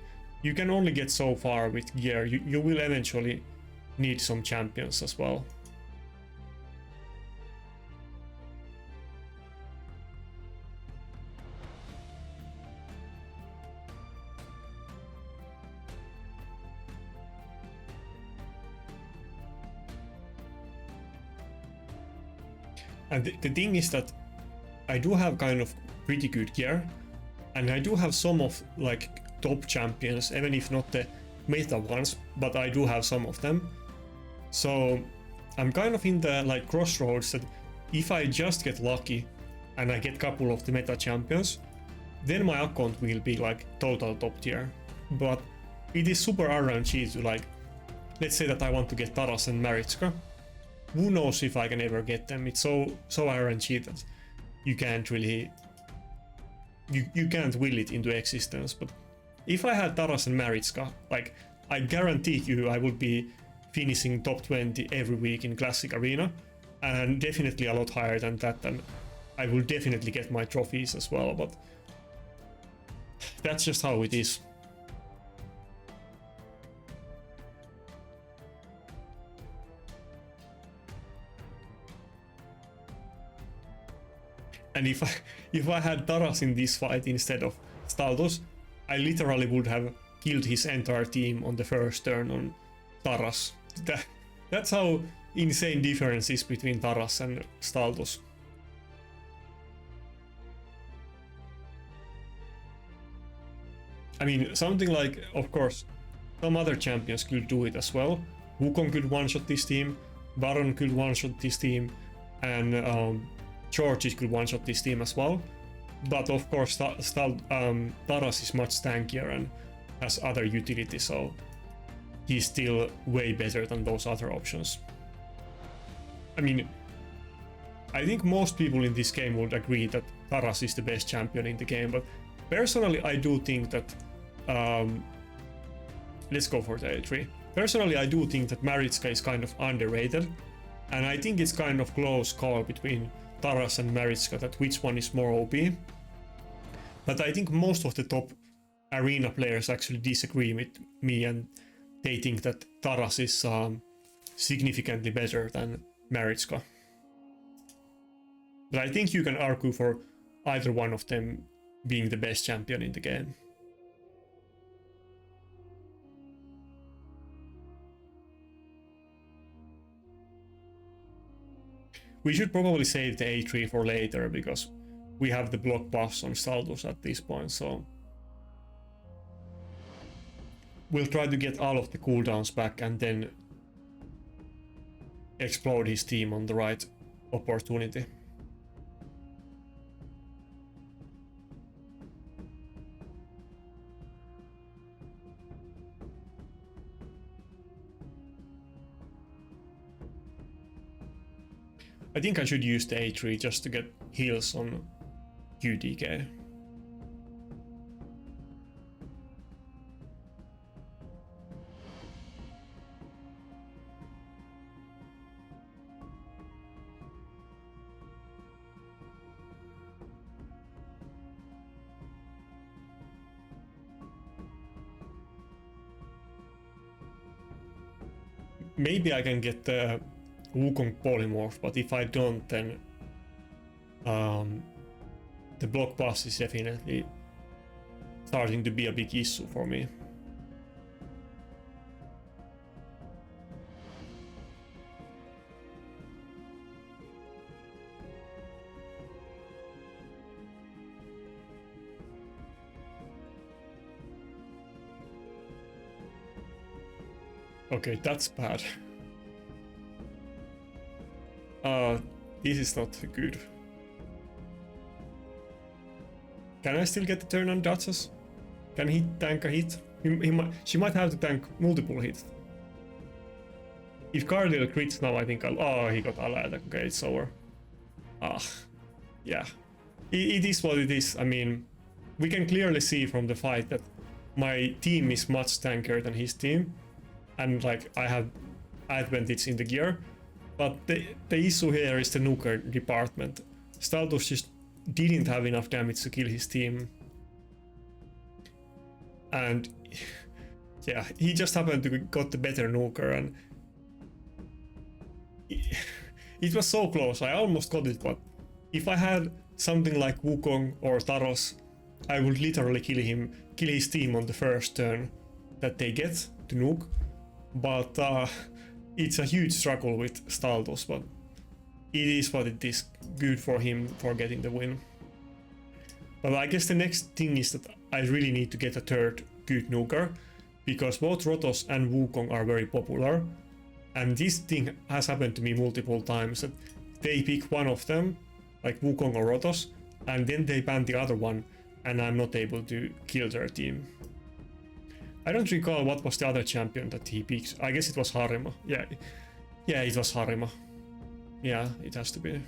Speaker 1: you can only get so far with gear. You will eventually need some champions as well. And the thing is that I do have kind of pretty good gear, and I do have some of like top champions, even if not the meta ones, but I do have some of them. So I'm kind of in the like crossroads that if I just get lucky and I get a couple of the meta champions, then my account will be like total top tier. But it is super RNG to, like, let's say that I want to get Taras and Maritska. Who knows if I can ever get them? It's so RNG that you can't really, you can't will it into existence. But if I had Taras and Maritska, like, I guarantee you I would be finishing top 20 every week in Classic Arena, and definitely a lot higher than that, and I will definitely get my trophies as well. But that's just how it is. And if I had Taras in this fight instead of Staldos, I literally would have killed his entire team on the first turn on Taras. That's how insane difference is between Taras and Staldos. I mean, something like, of course, some other champions could do it as well. Wukong could one-shot this team, Baron could one-shot this team, and Georges could one-shot this team as well. But of course, Taras is much tankier and has other utility, so he's still way better than those other options. I mean, I think most people in this game would agree that Taras is the best champion in the game, but personally I do think that let's go for the A3. Personally, I do think that Maritzka is kind of underrated, and I think it's kind of close call between Taras and Maritzka that which one is more OP. But I think most of the top arena players actually disagree with me, and they think that Taras is significantly better than Maritzka. But I think you can argue for either one of them being the best champion in the game. We should probably save the A3 for later, because we have the block buffs on Staldos at this point, so we'll try to get all of the cooldowns back and then explode his team on the right opportunity. I think I should use the A3 just to get heals on UDK. Maybe I can get the Wukong polymorph, but if I don't, then the block pass is definitely starting to be a big issue for me. Okay, that's bad. This is not good. Can I still get the turn on Duchess? Can he tank a hit? She might have to tank multiple hits. If Cardinal crits now, I think I'll... Oh, he got ally attack. Okay, it's over. Yeah. It is what it is. I mean, we can clearly see from the fight that my team is much tankier than his team. And like, I have advantage in the gear. But the issue here is the Nuker department. Staldos just didn't have enough damage to kill his team. And yeah, he just happened to got the better Nuker, and it was so close. I almost got it, but if I had something like Wukong or Taros, I would literally kill his team on the first turn that they get to nuke. But it's a huge struggle with Staldos, but it is what it is. Good for him for getting the win. But I guess the next thing is that I really need to get a third good nuker, because both Rotos and Wukong are very popular, and this thing has happened to me multiple times, that they pick one of them, like Wukong or Rotos, and then they ban the other one, and I'm not able to kill their team. I don't recall what was the other champion that he picked. I guess it was Harima. Yeah, it was Harima. Yeah, it has to be.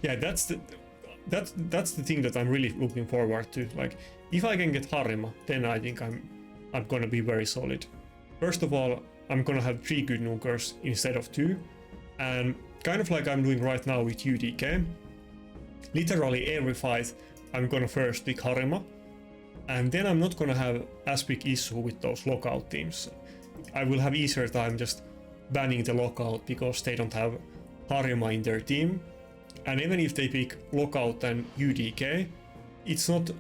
Speaker 1: Yeah, that's the thing that I'm really looking forward to. Like, if I can get Harima, then I think I'm gonna be very solid. First of all, I'm gonna have 3 good nukers instead of 2, and kind of like I'm doing right now with UDK. literally every fight I'm gonna first pick Harima, and then I'm not gonna have as big issue with those lockout teams. I will have easier time just banning the lockout because they don't have Harima in their team, and even if they pick lockout and UDK, it's not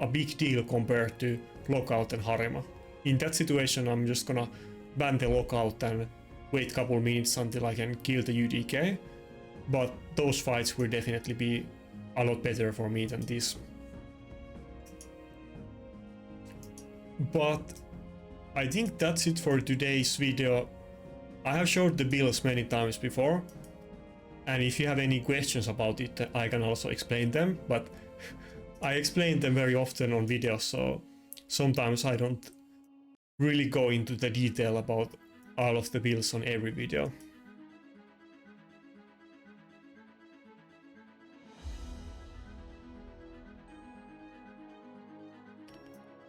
Speaker 1: a big deal compared to lockout and Harima. In that situation, I'm just gonna ban the lockout and wait a couple minutes until I can kill the UDK, but those fights will definitely be a lot better for me than this. But I think that's it for today's video. I have showed the builds many times before, and if you have any questions about it, I can also explain them, but I explain them very often on videos, so sometimes I don't really go into the detail about all of the builds on every video.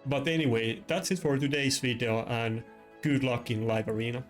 Speaker 1: But anyway, that's it for today's video, and good luck in live arena.